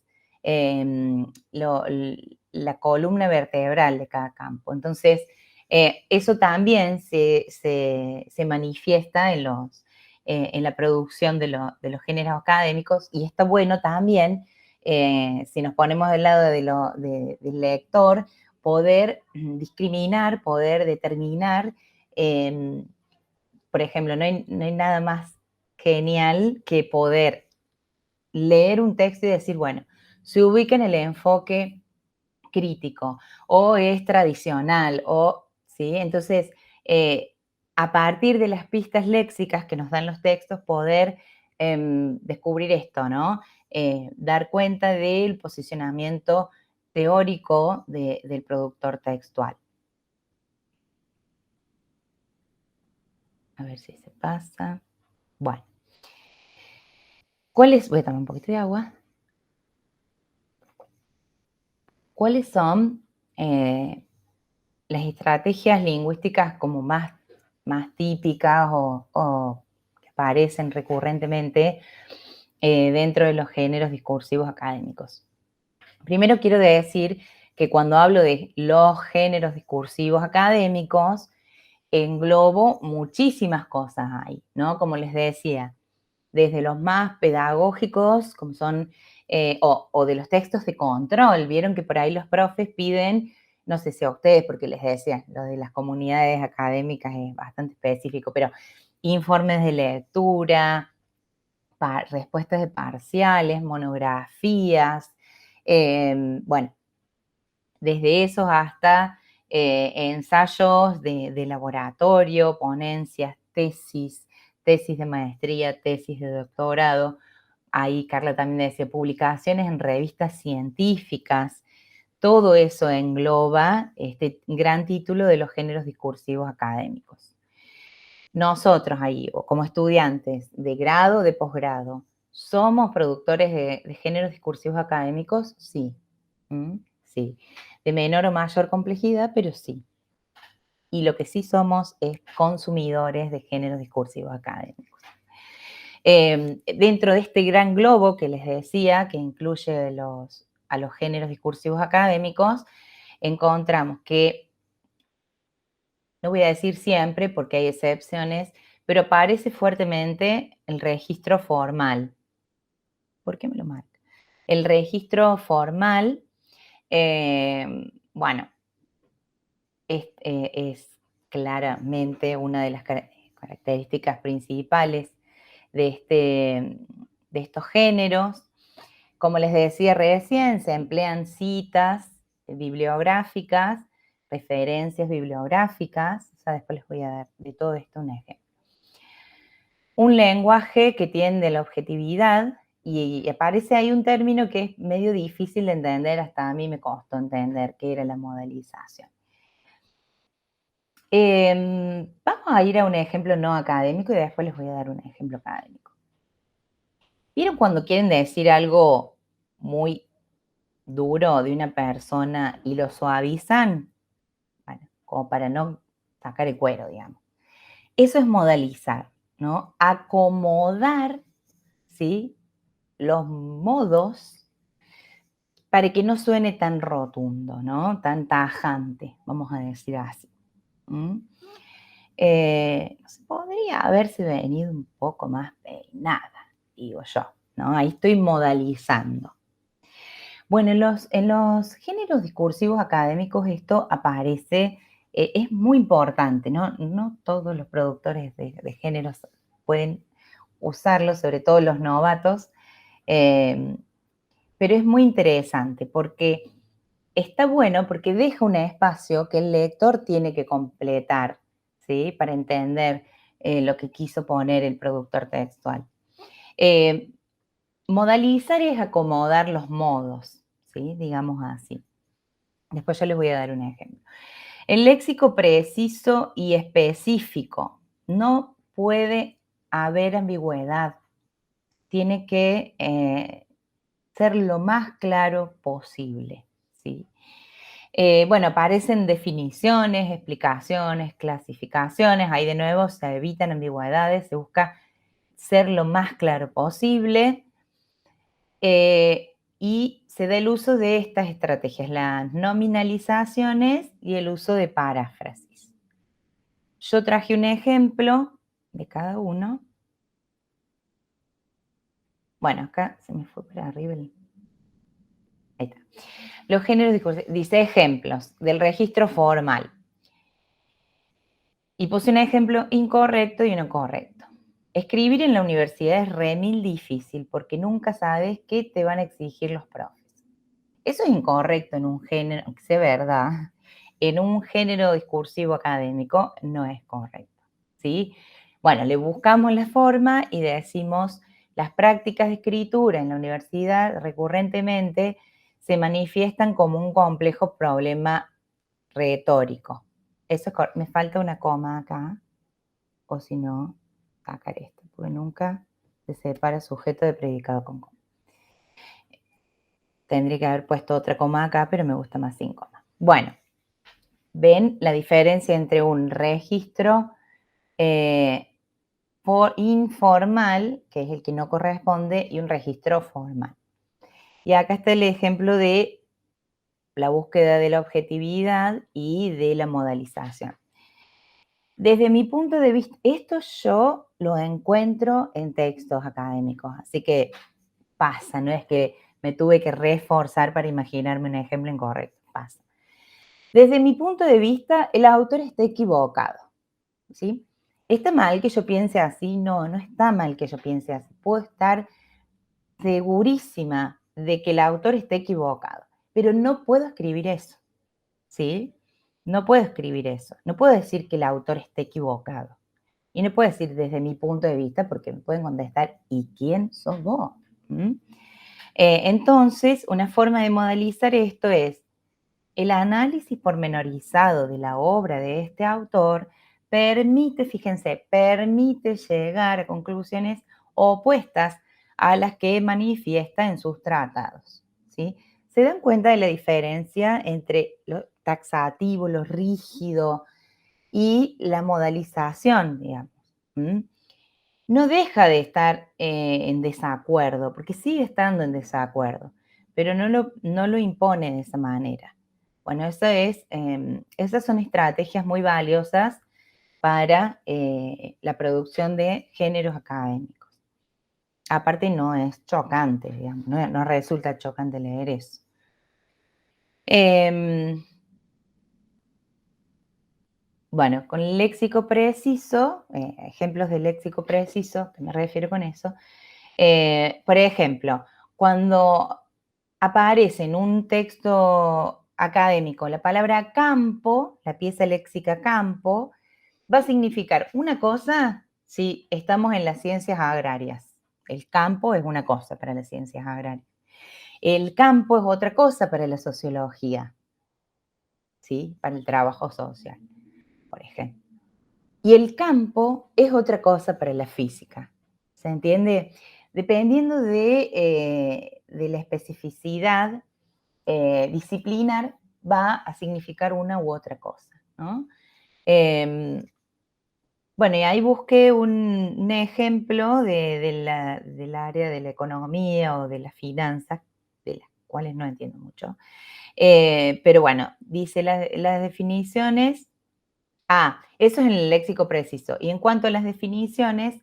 la columna vertebral de cada campo. Entonces, eso también se manifiesta en la producción de los géneros académicos, y está bueno también, si nos ponemos del lado del lector, poder discriminar, poder determinar. Por ejemplo, no hay nada más genial que poder leer un texto y decir, bueno, se ubica en el enfoque crítico o es tradicional, ¿sí? Entonces, a partir de las pistas léxicas que nos dan los textos, poder descubrir esto, ¿no? Dar cuenta del posicionamiento teórico del productor textual. A ver si se pasa. Bueno. Voy a tomar un poquito de agua. ¿Cuáles son las estrategias lingüísticas como más típicas o que aparecen recurrentemente dentro de los géneros discursivos académicos? Primero quiero decir que cuando hablo de los géneros discursivos académicos, englobo muchísimas cosas ahí, ¿no? Como les decía, desde los más pedagógicos, como son, o de los textos de control. Vieron que por ahí los profes piden, no sé si a ustedes, porque les decía, lo de las comunidades académicas es bastante específico, pero informes de lectura, respuestas de parciales, monografías, bueno, desde esos hasta ensayos de laboratorio, ponencias, tesis de maestría, tesis de doctorado. Ahí Carla también decía publicaciones en revistas científicas. Todo eso engloba este gran título de los géneros discursivos académicos. Nosotros ahí, o como estudiantes de grado o de posgrado, ¿somos productores de géneros discursivos académicos? Sí. Sí. De menor o mayor complejidad, pero sí. Y lo que sí somos es consumidores de géneros discursivos académicos. Dentro de este gran globo que les decía, que incluye a los géneros discursivos académicos, encontramos que, no voy a decir siempre porque hay excepciones, pero aparece fuertemente el registro formal. ¿Por qué me lo marca? El registro formal, bueno, es claramente una de las características principales de estos géneros. Como les decía recién, se emplean citas bibliográficas, referencias bibliográficas. O sea, después les voy a dar de todo esto un ejemplo. Un lenguaje que tiende a la objetividad, y aparece ahí un término que es medio difícil de entender, hasta a mí me costó entender qué era la modalización. Vamos a ir a un ejemplo no académico y después les voy a dar un ejemplo académico. ¿Vieron cuando quieren decir algo muy duro de una persona y lo suavizan? Bueno, como para no sacar el cuero, digamos. Eso es modalizar, ¿no? Acomodar, ¿sí?, los modos para que no suene tan rotundo, ¿no? Tan tajante, vamos a decir así. Podría haberse venido un poco más peinada, digo yo, ¿no? Ahí estoy modalizando. Bueno, en los géneros discursivos académicos esto aparece, es muy importante, ¿no? No todos los productores de géneros pueden usarlo, sobre todo los novatos, pero es muy interesante porque está bueno porque deja un espacio que el lector tiene que completar, ¿sí?, para entender lo que quiso poner el productor textual. Modalizar es acomodar los modos, ¿sí?, digamos así. Después yo les voy a dar un ejemplo. El léxico preciso y específico. No puede haber ambigüedad. Tiene que ser lo más claro posible, ¿sí? Bueno, aparecen definiciones, explicaciones, clasificaciones. Ahí de nuevo se evitan ambigüedades, se busca ser lo más claro posible. Y se da el uso de estas estrategias, las nominalizaciones y el uso de paráfrasis. Yo traje un ejemplo de cada uno. Bueno, acá se me fue para arriba ahí está. Los géneros discursivos, dice ejemplos del registro formal. Y puse un ejemplo incorrecto y uno correcto. Escribir en la universidad es remil difícil porque nunca sabes qué te van a exigir los profes. Eso es incorrecto en un género, aunque sea verdad, en un género discursivo académico no es correcto, ¿sí? Bueno, le buscamos la forma y decimos las prácticas de escritura en la universidad recurrentemente se manifiestan como un complejo problema retórico. Eso es me falta una coma acá, o si no, sacar esto, porque nunca se separa sujeto de predicado con coma. Tendría que haber puesto otra coma acá, pero me gusta más sin coma. Bueno, ven la diferencia entre un registro informal, que es el que no corresponde, y un registro formal. Y acá está el ejemplo de la búsqueda de la objetividad y de la modalización. Desde mi punto de vista, esto yo lo encuentro en textos académicos, así que pasa, no es que me tuve que reforzar para imaginarme un ejemplo incorrecto, pasa. Desde mi punto de vista, el autor está equivocado, ¿sí? ¿Está mal que yo piense así? No, no está mal que yo piense así. Puedo estar segurísima de que el autor está equivocado, pero no puedo escribir eso, ¿sí? No puedo escribir eso. No puedo decir que el autor esté equivocado. Y no puedo decir desde mi punto de vista porque me pueden contestar, ¿y quién sos vos? ¿Mm? Entonces, una forma de modalizar esto es el análisis pormenorizado de la obra de este autor permite, fíjense, permite llegar a conclusiones opuestas a las que manifiesta en sus tratados, ¿sí? ¿Se dan cuenta de la diferencia entre lo taxativo, lo rígido y la modalización, digamos? ¿Mm? No deja de estar en desacuerdo, porque sigue estando en desacuerdo, pero no lo impone de esa manera. Bueno, esas son estrategias muy valiosas para la producción de géneros académicos. Aparte no es chocante, digamos, no resulta chocante leer eso. Bueno, con el léxico preciso, ejemplos de léxico preciso, ¿qué me refiero con eso? Por ejemplo, cuando aparece en un texto académico la palabra campo, la pieza léxica campo, va a significar una cosa si estamos en las ciencias agrarias. El campo es una cosa para las ciencias agrarias. El campo es otra cosa para la sociología, ¿sí? Para el trabajo social, por ejemplo. Y el campo es otra cosa para la física. ¿Se entiende? Dependiendo de la especificidad disciplinar, va a significar una u otra cosa, ¿no? Bueno, y ahí busqué un ejemplo del área de la economía o de las finanzas, de las cuales no entiendo mucho. Pero bueno, dice las definiciones. Eso es en el léxico preciso. Y en cuanto a las definiciones,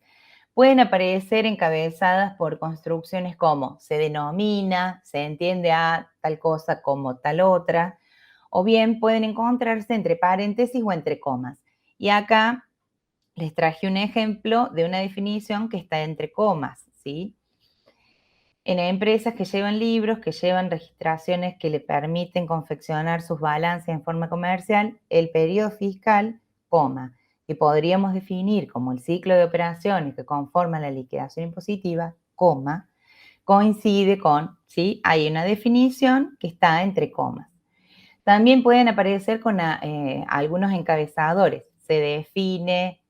pueden aparecer encabezadas por construcciones como se denomina, se entiende a tal cosa como tal otra, o bien pueden encontrarse entre paréntesis o entre comas. Y acá les traje un ejemplo de una definición que está entre comas, ¿sí? En empresas que llevan libros, que llevan registraciones que le permiten confeccionar sus balances en forma comercial, el periodo fiscal, coma, que podríamos definir como el ciclo de operaciones que conforman la liquidación impositiva, coma, coincide con, ¿sí? Hay una definición que está entre comas. También pueden aparecer con algunos encabezadores. Se define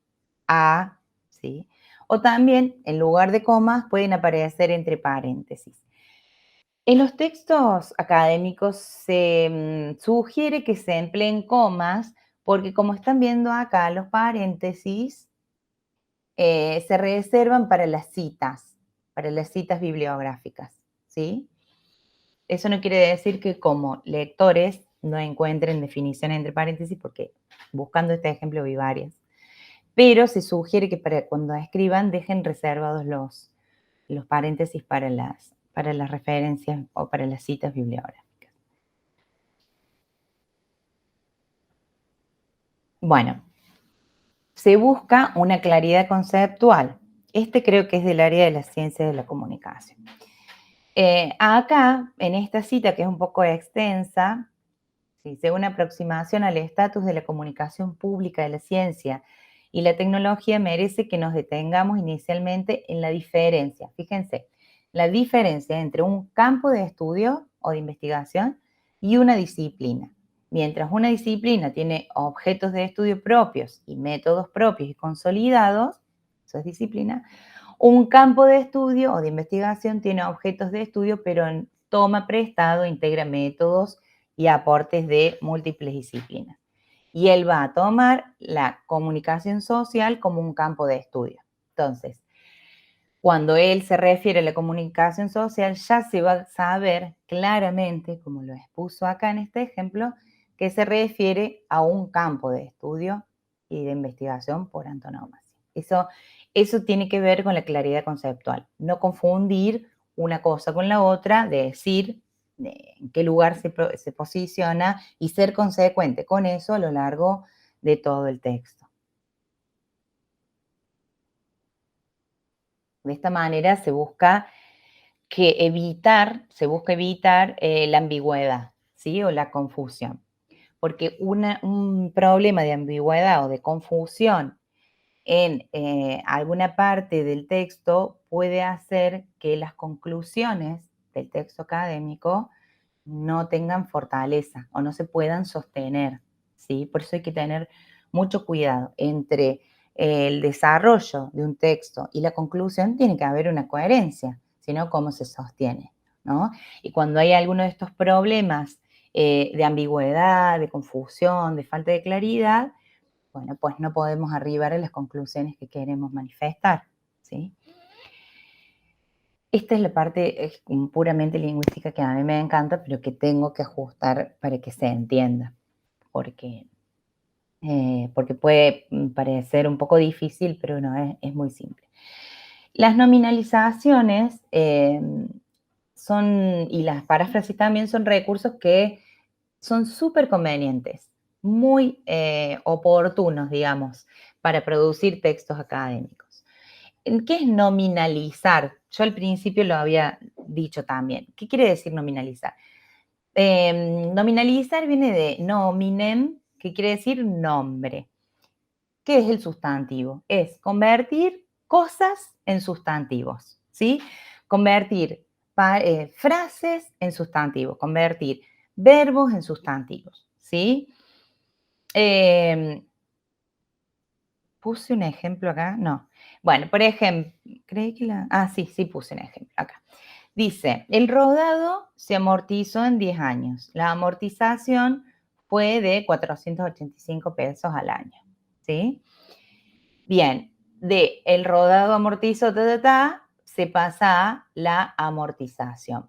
a, ¿sí? O también, en lugar de comas, pueden aparecer entre paréntesis. En los textos académicos se sugiere que se empleen comas porque, como están viendo acá, los paréntesis se reservan para las citas bibliográficas, ¿sí? Eso no quiere decir que como lectores no encuentren definiciones entre paréntesis, porque buscando este ejemplo vi varias. Pero se sugiere que para cuando escriban dejen reservados los paréntesis para las referencias o para las citas bibliográficas. Bueno, se busca una claridad conceptual. Este creo que es del área de la ciencia de la comunicación. Acá, en esta cita que es un poco extensa, dice una aproximación al estatus de la comunicación pública de la ciencia y la tecnología merece que nos detengamos inicialmente en la diferencia. Fíjense, la diferencia entre un campo de estudio o de investigación y una disciplina. Mientras una disciplina tiene objetos de estudio propios y métodos propios y consolidados, eso es disciplina, un campo de estudio o de investigación tiene objetos de estudio, pero toma prestado, integra métodos y aportes de múltiples disciplinas. Y él va a tomar la comunicación social como un campo de estudio. Entonces, cuando él se refiere a la comunicación social, ya se va a saber claramente, como lo expuso acá en este ejemplo, que se refiere a un campo de estudio y de investigación por antonomasia. Eso tiene que ver con la claridad conceptual, no confundir una cosa con la otra, de decir en qué lugar se posiciona y ser consecuente con eso a lo largo de todo el texto. De esta manera se busca evitar la ambigüedad, ¿sí? O la confusión. Porque un problema de ambigüedad o de confusión en alguna parte del texto puede hacer que las conclusiones del texto académico no tengan fortaleza o no se puedan sostener, ¿sí? Por eso hay que tener mucho cuidado entre el desarrollo de un texto y la conclusión. Tiene que haber una coherencia, sino cómo se sostiene, ¿no? Y cuando hay alguno de estos problemas de ambigüedad, de confusión, de falta de claridad, bueno, pues no podemos arribar a las conclusiones que queremos manifestar, ¿sí? Esta es la parte puramente lingüística que a mí me encanta, pero que tengo que ajustar para que se entienda, porque puede parecer un poco difícil, pero no, es muy simple. Las nominalizaciones y las paráfrasis también son recursos que son súper convenientes, muy oportunos, digamos, para producir textos académicos. ¿Qué es nominalizar? Yo al principio lo había dicho también. ¿Qué quiere decir nominalizar? Nominalizar viene de nominem, que quiere decir nombre. ¿Qué es el sustantivo? Es convertir cosas en sustantivos, ¿sí? Convertir frases en sustantivos, convertir verbos en sustantivos, ¿sí? ¿Puse un ejemplo acá? No. Bueno, por ejemplo, creí que sí puse un ejemplo acá. Dice, el rodado se amortizó en 10 años. La amortización fue de 485 pesos al año, ¿sí? Bien, de el rodado amortizó, se pasa a la amortización,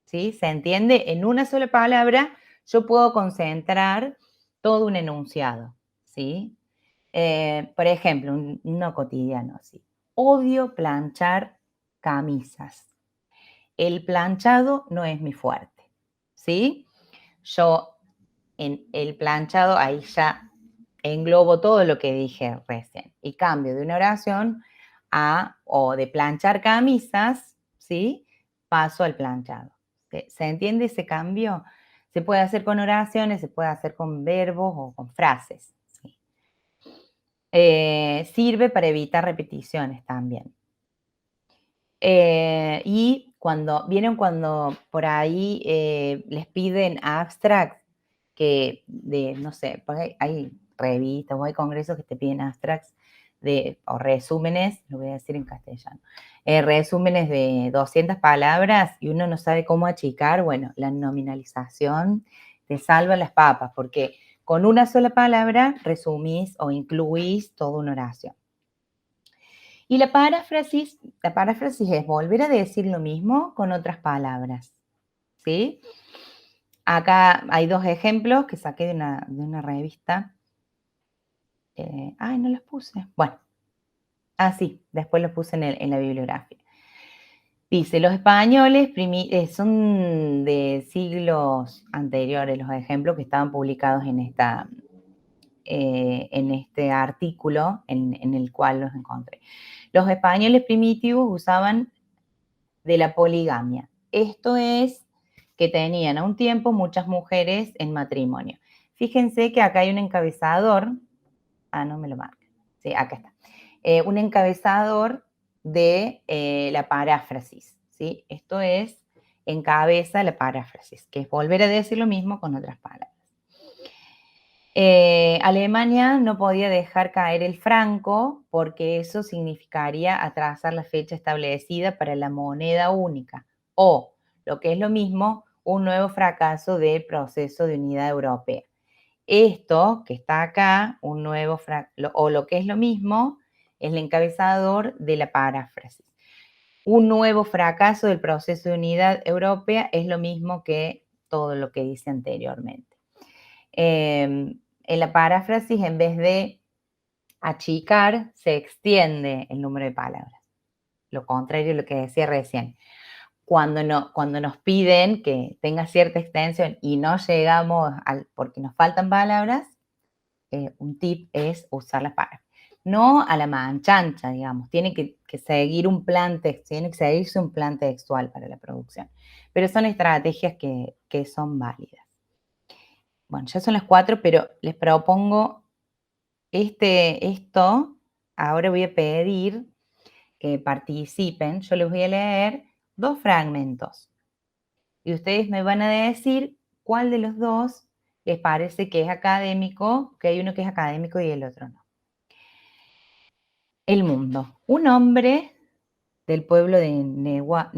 ¿sí? ¿Se entiende? En una sola palabra yo puedo concentrar todo un enunciado, ¿sí? Por ejemplo, no cotidiano, sí. Odio planchar camisas. El planchado no es mi fuerte, ¿sí? Yo en el planchado ahí ya englobo todo lo que dije recién y cambio de una oración o de planchar camisas, ¿sí? Paso al planchado. ¿Se entiende ese cambio? Se puede hacer con oraciones, se puede hacer con verbos o con frases, ¿sí? Sirve para evitar repeticiones también. Y cuando por ahí les piden abstracts, no sé, pues hay revistas o hay congresos que te piden abstracts o resúmenes, lo voy a decir en castellano, resúmenes de 200 palabras y uno no sabe cómo achicar. Bueno, la nominalización te salva las papas, porque con una sola palabra resumís o incluís toda una oración. Y la paráfrasis es volver a decir lo mismo con otras palabras, ¿sí? Acá hay 2 ejemplos que saqué de una revista. No los puse. Bueno, sí, después los puse en la bibliografía. Dice, los españoles son de siglos anteriores los ejemplos que estaban publicados en este artículo en el cual los encontré. Los españoles primitivos usaban de la poligamia. Esto es que tenían a un tiempo muchas mujeres en matrimonio. Fíjense que acá hay un encabezador. No me lo marca. Sí, acá está. Un encabezador de la paráfrasis, ¿sí? Esto es, encabeza la paráfrasis, que es volver a decir lo mismo con otras palabras. Alemania no podía dejar caer el franco porque eso significaría atrasar la fecha establecida para la moneda única o, lo que es lo mismo, un nuevo fracaso del proceso de unidad europea. Esto que está acá, lo que es lo mismo, es el encabezador de la paráfrasis. Un nuevo fracaso del proceso de unidad europea es lo mismo que todo lo que dice anteriormente. En la paráfrasis, en vez de achicar, se extiende el número de palabras. Lo contrario de lo que decía recién. Cuando nos piden que tenga cierta extensión y no llegamos porque nos faltan palabras, un tip es usar las palabras. No a la manchancha, digamos. Tiene que seguir un plan textual, tiene que seguirse un plan textual para la producción. Pero son estrategias que son válidas. Bueno, ya son las 4, pero les propongo esto. Ahora voy a pedir que participen. Yo les voy a leer 2 fragmentos. Y ustedes me van a decir cuál de los dos les parece que es académico, que hay uno que es académico y el otro no. El mundo. Un hombre del pueblo de Neguá,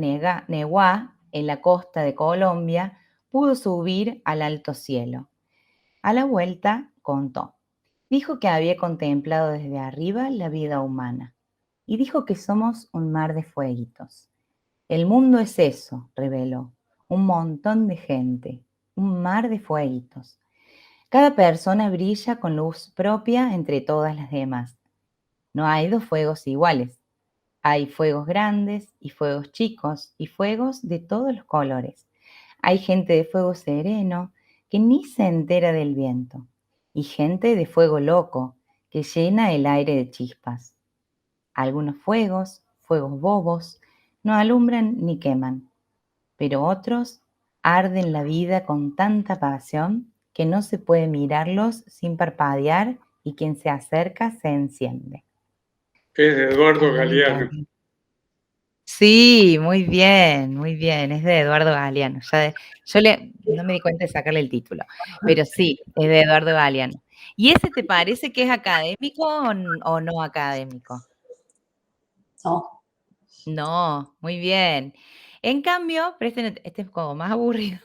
en la costa de Colombia, pudo subir al alto cielo. A la vuelta contó. Dijo que había contemplado desde arriba la vida humana y dijo que somos un mar de fueguitos. El mundo es eso, reveló, un montón de gente, un mar de fueguitos. Cada persona brilla con luz propia entre todas las demás. No hay 2 fuegos iguales. Hay fuegos grandes y fuegos chicos y fuegos de todos los colores. Hay gente de fuego sereno que ni se entera del viento y gente de fuego loco que llena el aire de chispas. Algunos fuegos bobos, no alumbran ni queman, pero otros arden la vida con tanta pasión que no se puede mirarlos sin parpadear y quien se acerca se enciende. Es de Eduardo ¿Alguno Galeano. entiende? Sí, muy bien, es de Eduardo Galeano. No me di cuenta de sacarle el título, pero sí, es de Eduardo Galeano. ¿Y ese te parece que es académico o no académico? No. No, muy bien. En cambio, este es como más aburrido,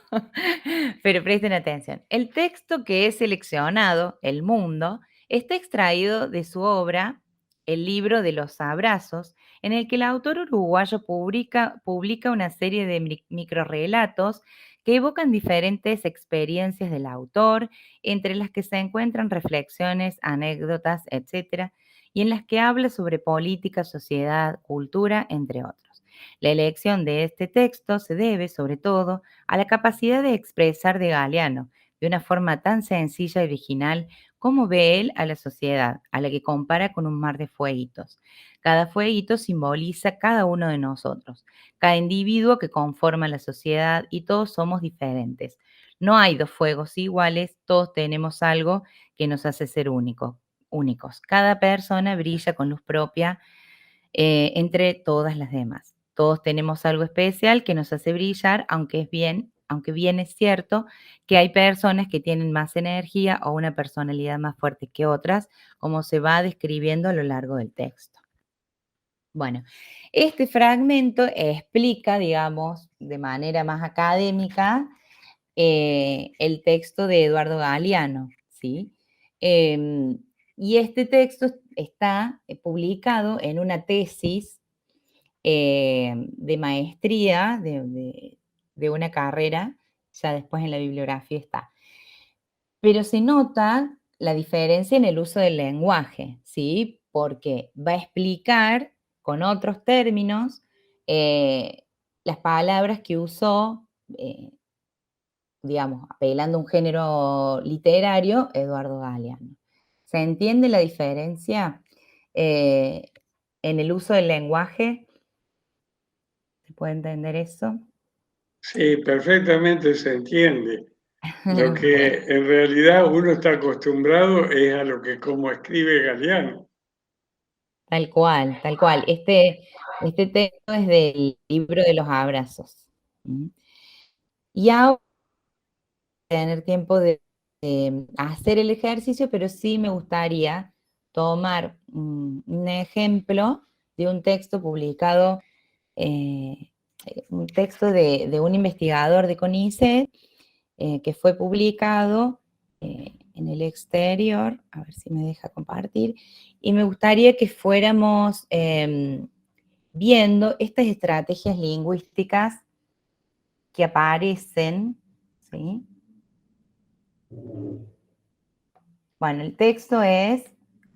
pero presten atención. El texto que he seleccionado, El Mundo, está extraído de su obra, El libro de los abrazos, en el que el autor uruguayo publica una serie de microrrelatos que evocan diferentes experiencias del autor, entre las que se encuentran reflexiones, anécdotas, etcétera, y en las que habla sobre política, sociedad, cultura, entre otros. La elección de este texto se debe, sobre todo, a la capacidad de expresar de Galeano, de una forma tan sencilla y original, como ve él a la sociedad, a la que compara con un mar de fueguitos. Cada fueguito simboliza cada uno de nosotros, cada individuo que conforma la sociedad y todos somos diferentes. No hay 2 fuegos iguales, todos tenemos algo que nos hace ser únicos. Cada persona brilla con luz propia entre todas las demás. Todos tenemos algo especial que nos hace brillar, aunque bien es cierto que hay personas que tienen más energía o una personalidad más fuerte que otras, como se va describiendo a lo largo del texto. Bueno, este fragmento explica, digamos, de manera más académica, el texto de Eduardo Galeano, ¿sí? Y este texto está publicado en una tesis de maestría de una carrera, ya después en la bibliografía está. Pero se nota la diferencia en el uso del lenguaje, ¿sí? Porque va a explicar con otros términos las palabras que usó, digamos, apelando a un género literario, Eduardo Galeano. ¿Se entiende la diferencia en el uso del lenguaje? ¿Se puede entender eso? Sí, perfectamente se entiende. Lo que Bueno, en realidad uno está acostumbrado es a lo que como escribe Galeano. tal cual, tal cual. Este texto es del libro de los abrazos. Y ahora tener tiempo de hacer el ejercicio, pero sí me gustaría tomar un ejemplo de un texto publicado, un texto de un investigador de CONICET que fue publicado en el exterior, a ver si me deja compartir, y me gustaría que fuéramos viendo estas estrategias lingüísticas que aparecen, ¿sí? Bueno, el texto es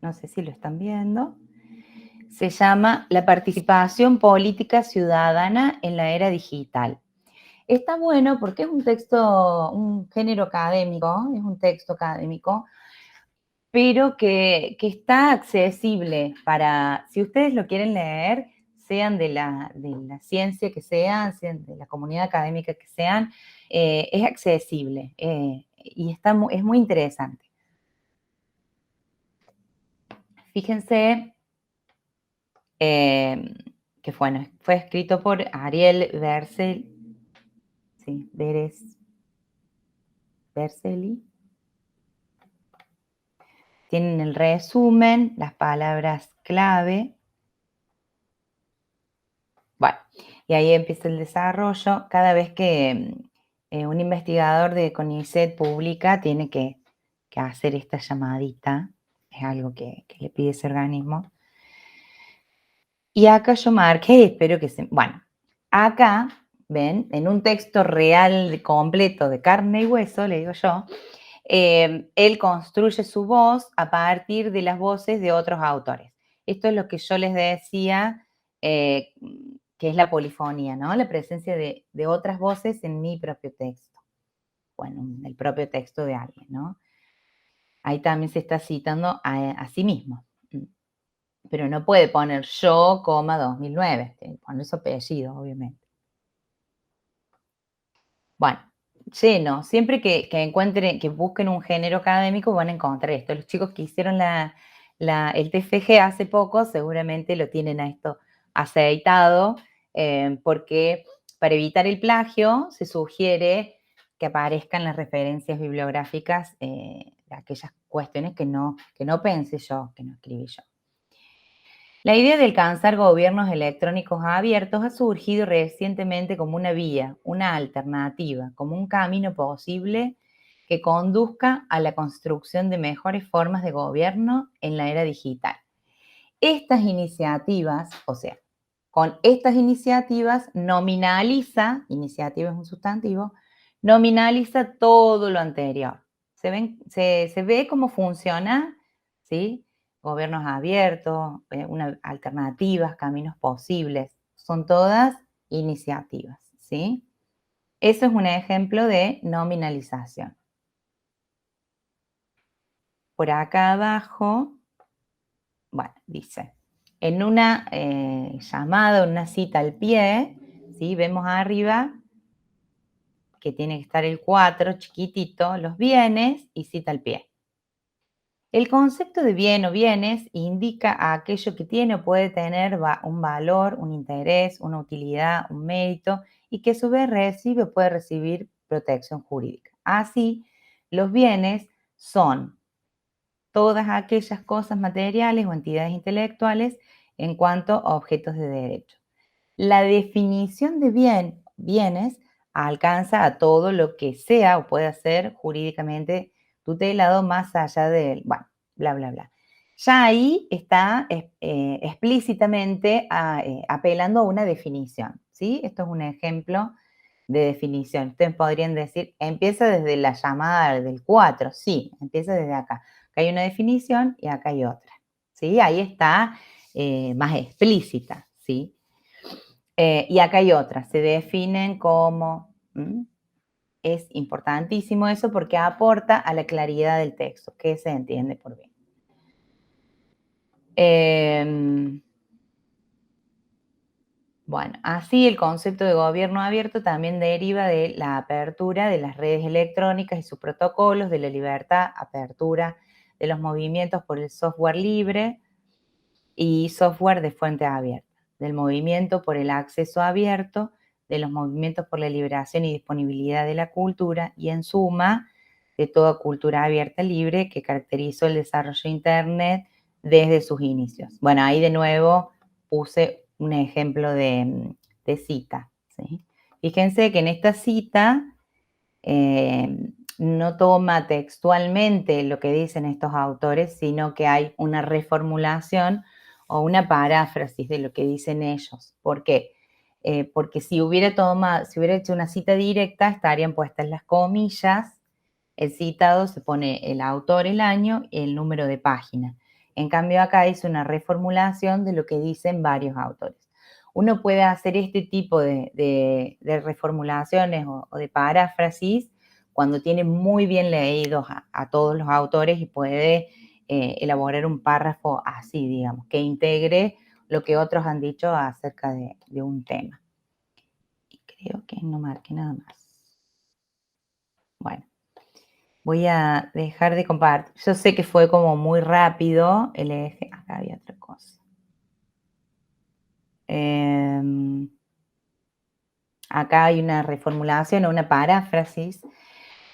no sé si lo están viendo, se llama La participación política ciudadana en la era digital. Está bueno porque es un texto, un género académico, es un texto académico, pero que está accesible para, si ustedes lo quieren leer, sean de la ciencia que sean de la comunidad académica que sean, es accesible y es muy interesante. Fíjense que fue escrito por Ariel Berceli. Tienen el resumen, las palabras clave. Bueno, y ahí empieza el desarrollo. Cada vez que un investigador de CONICET publica, tiene que hacer esta llamadita. Es algo que le pide ese organismo. Y acá yo marqué, espero que se... Bueno, acá, ven, en un texto real, completo, de carne y hueso, le digo yo, él construye su voz a partir de las voces de otros autores. Esto es lo que yo les decía, que es la polifonía, ¿no? La presencia de otras voces en mi propio texto. Bueno, en el propio texto de alguien, ¿no? Ahí también se está citando a sí mismo. Pero no puede poner yo, 2009. Tiene que poner su apellido, obviamente. Bueno, lleno. Siempre que encuentren, que busquen un género académico, van a encontrar esto. Los chicos que hicieron el TFG hace poco, seguramente lo tienen a esto aceitado, porque para evitar el plagio, se sugiere que aparezcan las referencias bibliográficas de aquellas cuestiones que no pensé yo, que no escribí yo. La idea de alcanzar gobiernos electrónicos abiertos ha surgido recientemente como una vía, una alternativa, como un camino posible que conduzca a la construcción de mejores formas de gobierno en la era digital. Estas iniciativas, o sea, con estas iniciativas iniciativa es un sustantivo, nominaliza todo lo anterior. Se ve cómo funciona, ¿sí? Gobiernos abiertos, alternativas, caminos posibles, son todas iniciativas, ¿sí? Eso es un ejemplo de nominalización. Por acá abajo, bueno, dice, en una llamada, una cita al pie, ¿sí? Vemos arriba que tiene que estar el 4 chiquitito, los bienes y cita al pie. El concepto de bien o bienes indica a aquello que tiene o puede tener un valor, un interés, una utilidad, un mérito y que a su vez recibe o puede recibir protección jurídica. Así, los bienes son todas aquellas cosas materiales o entidades intelectuales en cuanto a objetos de derecho. La definición de bienes alcanza a todo lo que sea o pueda ser jurídicamente tutelado más allá del, bueno, bla, bla, bla. Ya ahí está explícitamente apelando a una definición, ¿sí? Esto es un ejemplo de definición. Ustedes podrían decir, empieza desde la llamada del 4, sí, empieza desde acá. Acá hay una definición y acá hay otra, ¿sí? Ahí está más explícita, ¿sí? Y acá hay otra, se definen como... Es importantísimo eso porque aporta a la claridad del texto, que se entiende por bien. Bueno, así el concepto de gobierno abierto también deriva de la apertura de las redes electrónicas y sus protocolos, de la libertad, apertura de los movimientos por el software libre y software de fuente abierta, del movimiento por el acceso abierto, de los movimientos por la liberación y disponibilidad de la cultura y, en suma, de toda cultura abierta libre que caracterizó el desarrollo de Internet desde sus inicios. Bueno, ahí de nuevo puse un ejemplo de cita, ¿sí? Fíjense que en esta cita no toma textualmente lo que dicen estos autores, sino que hay una reformulación o una paráfrasis de lo que dicen ellos. ¿Por qué? Porque si hubiera hecho una cita directa, estarían puestas las comillas, el citado, se pone el autor, el año y el número de página. En cambio, acá es una reformulación de lo que dicen varios autores. Uno puede hacer este tipo de reformulaciones o de paráfrasis cuando tiene muy bien leídos a todos los autores y puede elaborar un párrafo así, digamos, que integre lo que otros han dicho acerca de un tema. Y creo que no marqué nada más. Bueno, voy a dejar de compartir. Yo sé que fue como muy rápido el eje. Acá había otra cosa. Acá hay una reformulación o una paráfrasis.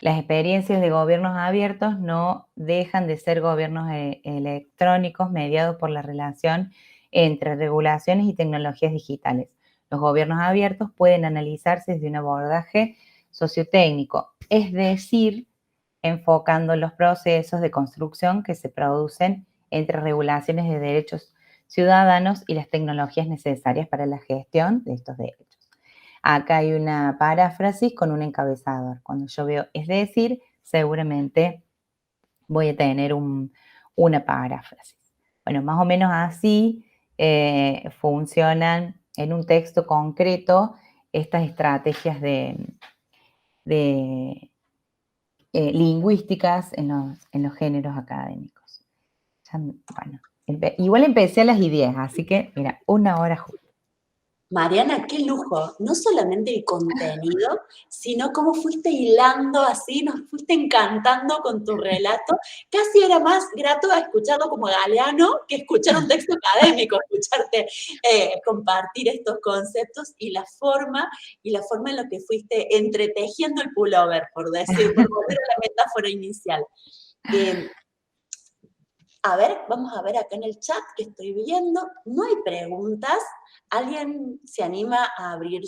Las experiencias de gobiernos abiertos no dejan de ser gobiernos electrónicos mediados por la relación entre regulaciones y tecnologías digitales. Los gobiernos abiertos pueden analizarse desde un abordaje sociotécnico, es decir, enfocando los procesos de construcción que se producen entre regulaciones de derechos ciudadanos y las tecnologías necesarias para la gestión de estos derechos. Acá hay una paráfrasis con un encabezador. Cuando yo veo es decir, seguramente voy a tener una paráfrasis. Bueno, más o menos así funcionan en un texto concreto estas estrategias lingüísticas en los géneros académicos. Ya, bueno, igual empecé a las 10, así que, mira, 1 hora justo. Mariana, qué lujo, no solamente el contenido, sino cómo fuiste hilando así, nos fuiste encantando con tu relato. Casi era más grato a escucharlo como Galeano que escuchar un texto académico, escucharte compartir estos conceptos y la forma en la que fuiste entretejiendo el pullover, por volver a la metáfora inicial. A ver, vamos a ver acá en el chat que estoy viendo, no hay preguntas. ¿Alguien se anima a abrir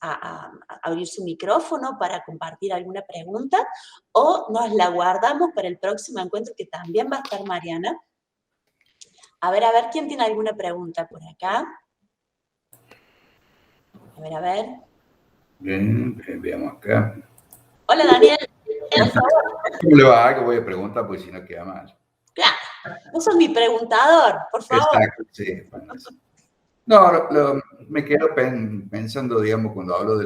a abrir su micrófono para compartir alguna pregunta? ¿O nos la guardamos para el próximo encuentro que también va a estar Mariana? A ver, ¿quién tiene alguna pregunta por acá? A ver. Bien, veamos acá. Hola, Daniel, por favor. ¿Cómo le va? Que voy a preguntar, porque si no queda mal. Claro, vos sos mi preguntador, por favor. Exacto, sí. Bueno, no, me quedo pensando, digamos, cuando hablo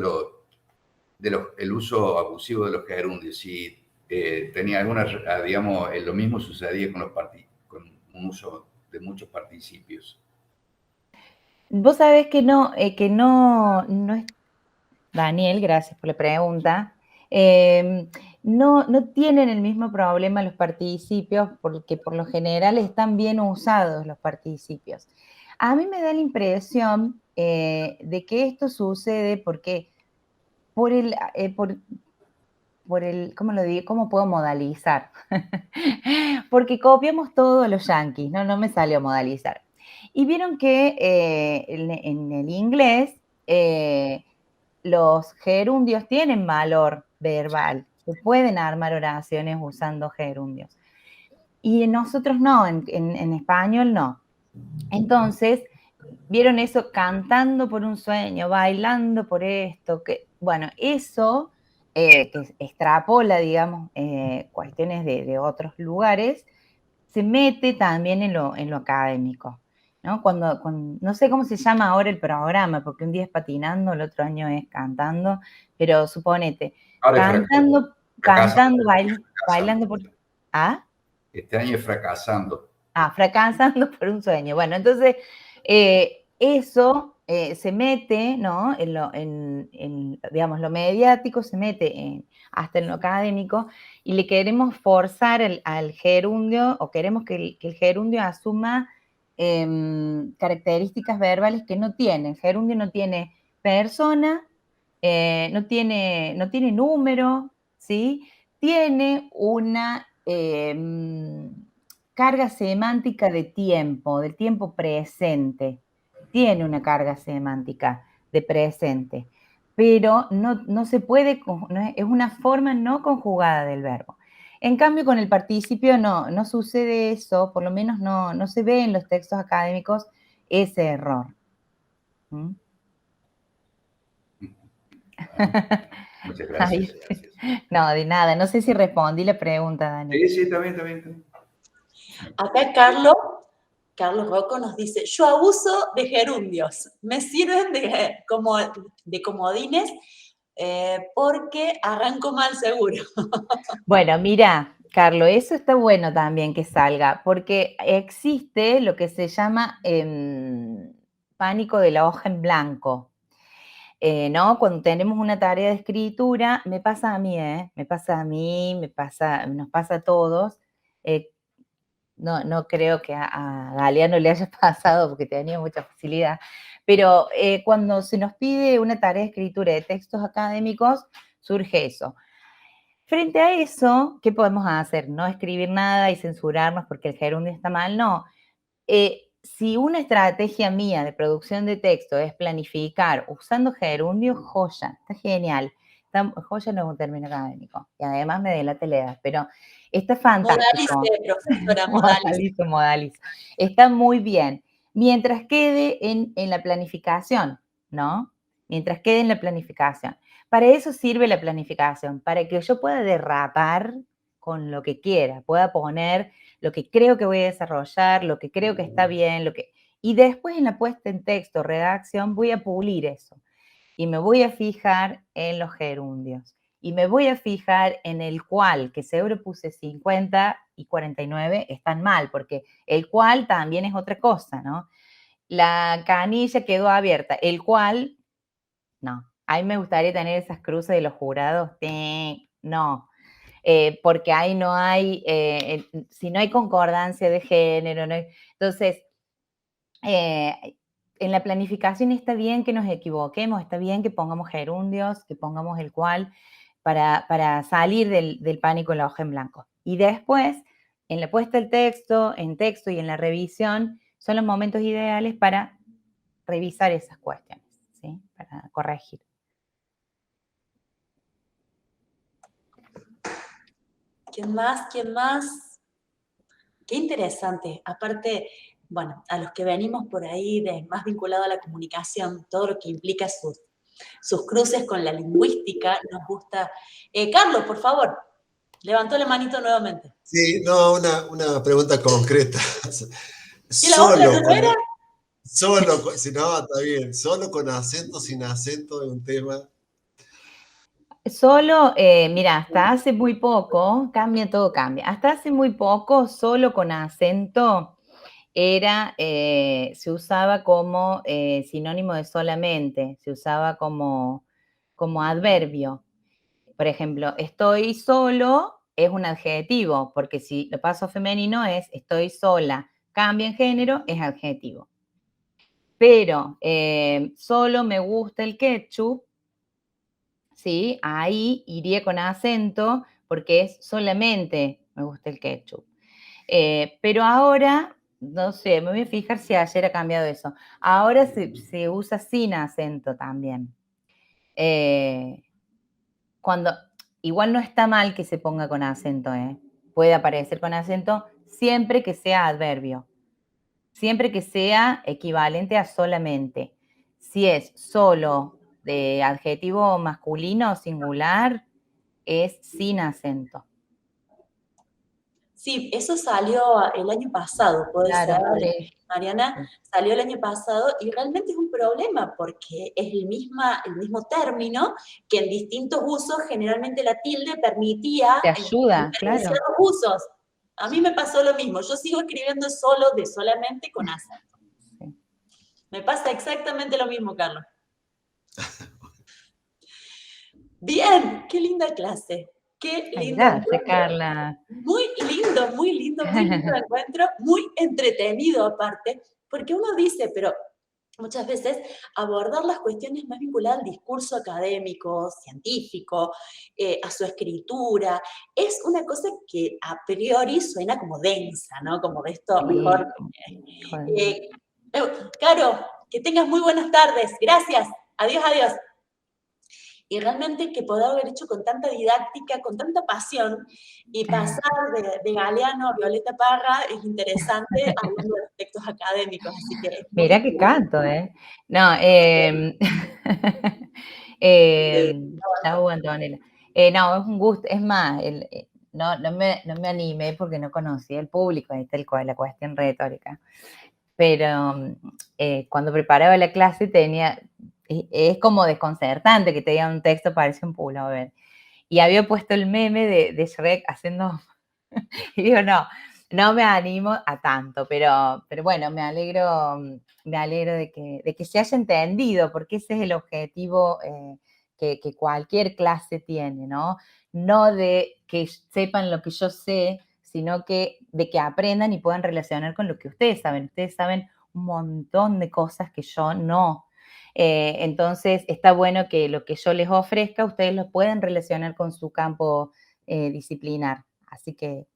el uso abusivo de los gerundios. Si tenía alguna, digamos, lo mismo sucedía con un uso de muchos participios. Vos sabés que no es... Daniel, gracias por la pregunta. No tienen el mismo problema los participios porque por lo general están bien usados los participios. A mí me da la impresión de que esto sucede porque por el ¿cómo lo digo? ¿Cómo puedo modalizar? Porque copiamos todo a los yanquis, no me salió modalizar. Y vieron que en el inglés los gerundios tienen valor verbal, se pueden armar oraciones usando gerundios. Y nosotros no, en español no. Entonces, vieron eso cantando por un sueño, bailando por esto, que, bueno, eso que extrapola, digamos, cuestiones de otros lugares, se mete también en lo académico, ¿no? Cuando, no sé cómo se llama ahora el programa, porque un día es patinando, el otro año es cantando, pero suponete, cantando, bailando por... ¿Ah? Este año es fracasando. Fracasando por un sueño. Bueno, entonces eso se mete, ¿no? Digamos, lo mediático se mete hasta en lo académico y le queremos forzar al gerundio o queremos que el gerundio asuma características verbales que no tiene. El gerundio no tiene persona, no tiene número, ¿sí? Tiene una carga semántica de tiempo, del tiempo presente. Tiene una carga semántica de presente, pero no se puede, es una forma no conjugada del verbo. En cambio, con el participio no sucede eso, por lo menos no se ve en los textos académicos ese error. ¿Mm? Muchas gracias. No, de nada. No sé si respondí la pregunta, Dani. Sí, está bien. Acá Carlos Rocco nos dice, yo abuso de gerundios, me sirven de comodines porque arranco mal seguro. Bueno, mira, Carlos, eso está bueno también que salga, porque existe lo que se llama pánico de la hoja en blanco. ¿No? Cuando tenemos una tarea de escritura, me pasa a mí, me pasa a mí, nos pasa a todos. No creo que a Galeano le haya pasado porque tenía mucha facilidad, pero cuando se nos pide una tarea de escritura de textos académicos, surge eso. Frente a eso, ¿qué podemos hacer? No escribir nada y censurarnos porque el gerundio está mal, no. Si una estrategia mía de producción de texto es planificar usando gerundio, joya, está genial. Joya no es un término académico y además me delata la edad, pero está fantástico. Modalice, profesora, modalice. Modalizo. Está muy bien. Mientras quede en la planificación, ¿no? Mientras quede en la planificación. Para eso sirve la planificación, para que yo pueda derrapar con lo que quiera, pueda poner lo que creo que voy a desarrollar, lo que creo que está bien, y después en la puesta en texto, redacción, voy a pulir eso. Y me voy a fijar en los gerundios. Y me voy a fijar en el cual, que seguro puse 50 y 49, están mal, porque el cual también es otra cosa, ¿no? La canilla quedó abierta, el cual, no. A mí me gustaría tener esas cruces de los jurados, no. Porque ahí no hay, si no hay concordancia de género, no hay, entonces, en la planificación está bien que nos equivoquemos, está bien que pongamos gerundios, que pongamos el cual, para salir del pánico en la hoja en blanco. Y después, en la puesta del texto, en texto y en la revisión, son los momentos ideales para revisar esas cuestiones, ¿sí? Para corregir. ¿Quién más? ¿Quién más? Qué interesante. Aparte, bueno, a los que venimos por ahí más vinculado a la comunicación, todo lo que implica sus cruces con la lingüística, nos gusta. Carlos, por favor, levantó la manito nuevamente. Sí, no, una pregunta concreta. ¿Y la otra no era? Si no, está bien. Solo con acento, sin acento es un tema. Solo, mira, hasta hace muy poco, todo cambia. Hasta hace muy poco, solo con acento se usaba como sinónimo de solamente, se usaba como adverbio. Por ejemplo, estoy solo es un adjetivo, porque si lo paso a femenino es estoy sola. Cambia en género, es adjetivo. Pero solo me gusta el ketchup, ¿sí? Ahí iría con acento porque es solamente me gusta el ketchup. Pero ahora, no sé, me voy a fijar si ayer ha cambiado eso. Ahora se usa sin acento también. Igual no está mal que se ponga con acento, puede aparecer con acento siempre que sea adverbio, siempre que sea equivalente a solamente. Si es solo de adjetivo masculino o singular, es sin acento. Sí, eso salió el año pasado, puede ser, Sí. Mariana, salió el año pasado y realmente es un problema porque es el mismo término que en distintos usos generalmente la tilde permitía Te ayuda, en ciertos usos. A mí me pasó lo mismo, yo sigo escribiendo solo de solamente con acento. Sí. Me pasa exactamente lo mismo, Carlos. Bien, qué linda clase. Qué lindo. Gracias, Carla. Muy lindo encuentro, muy entretenido aparte, porque uno dice, pero muchas veces abordar las cuestiones más vinculadas al discurso académico, científico, a su escritura, es una cosa que a priori suena como densa, ¿no? Como de esto mejor. Caro, que tengas muy buenas tardes. Gracias. Adiós, adiós. Y realmente que poder haber hecho con tanta didáctica, con tanta pasión, y pasar de Galeano a Violeta Parra es interesante hablando de aspectos académicos. Así que mira que canto, No, chau, Antonella. No, es un gusto. Es más, no me animé porque no conocía el público, ahí está la cuestión retórica. Pero cuando preparaba la clase es como desconcertante que te digan un texto parece un pullover. Y había puesto el meme de Shrek haciendo, y digo, no me animo a tanto, pero bueno, me alegro de que se haya entendido, porque ese es el objetivo que cualquier clase tiene, ¿no? No de que sepan lo que yo sé, sino de que aprendan y puedan relacionar con lo que ustedes saben. Ustedes saben un montón de cosas que yo no. Entonces, está bueno que lo que yo les ofrezca, ustedes lo pueden relacionar con su campo disciplinar. Así que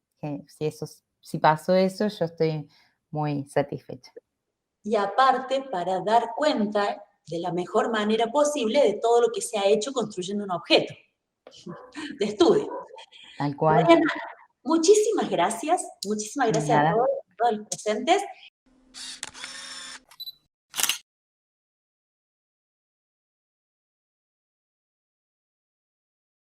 si pasó eso, yo estoy muy satisfecha. Y aparte, para dar cuenta de la mejor manera posible de todo lo que se ha hecho construyendo un objeto de estudio. Tal cual. Mariana, muchísimas gracias a Nada. todos los presentes.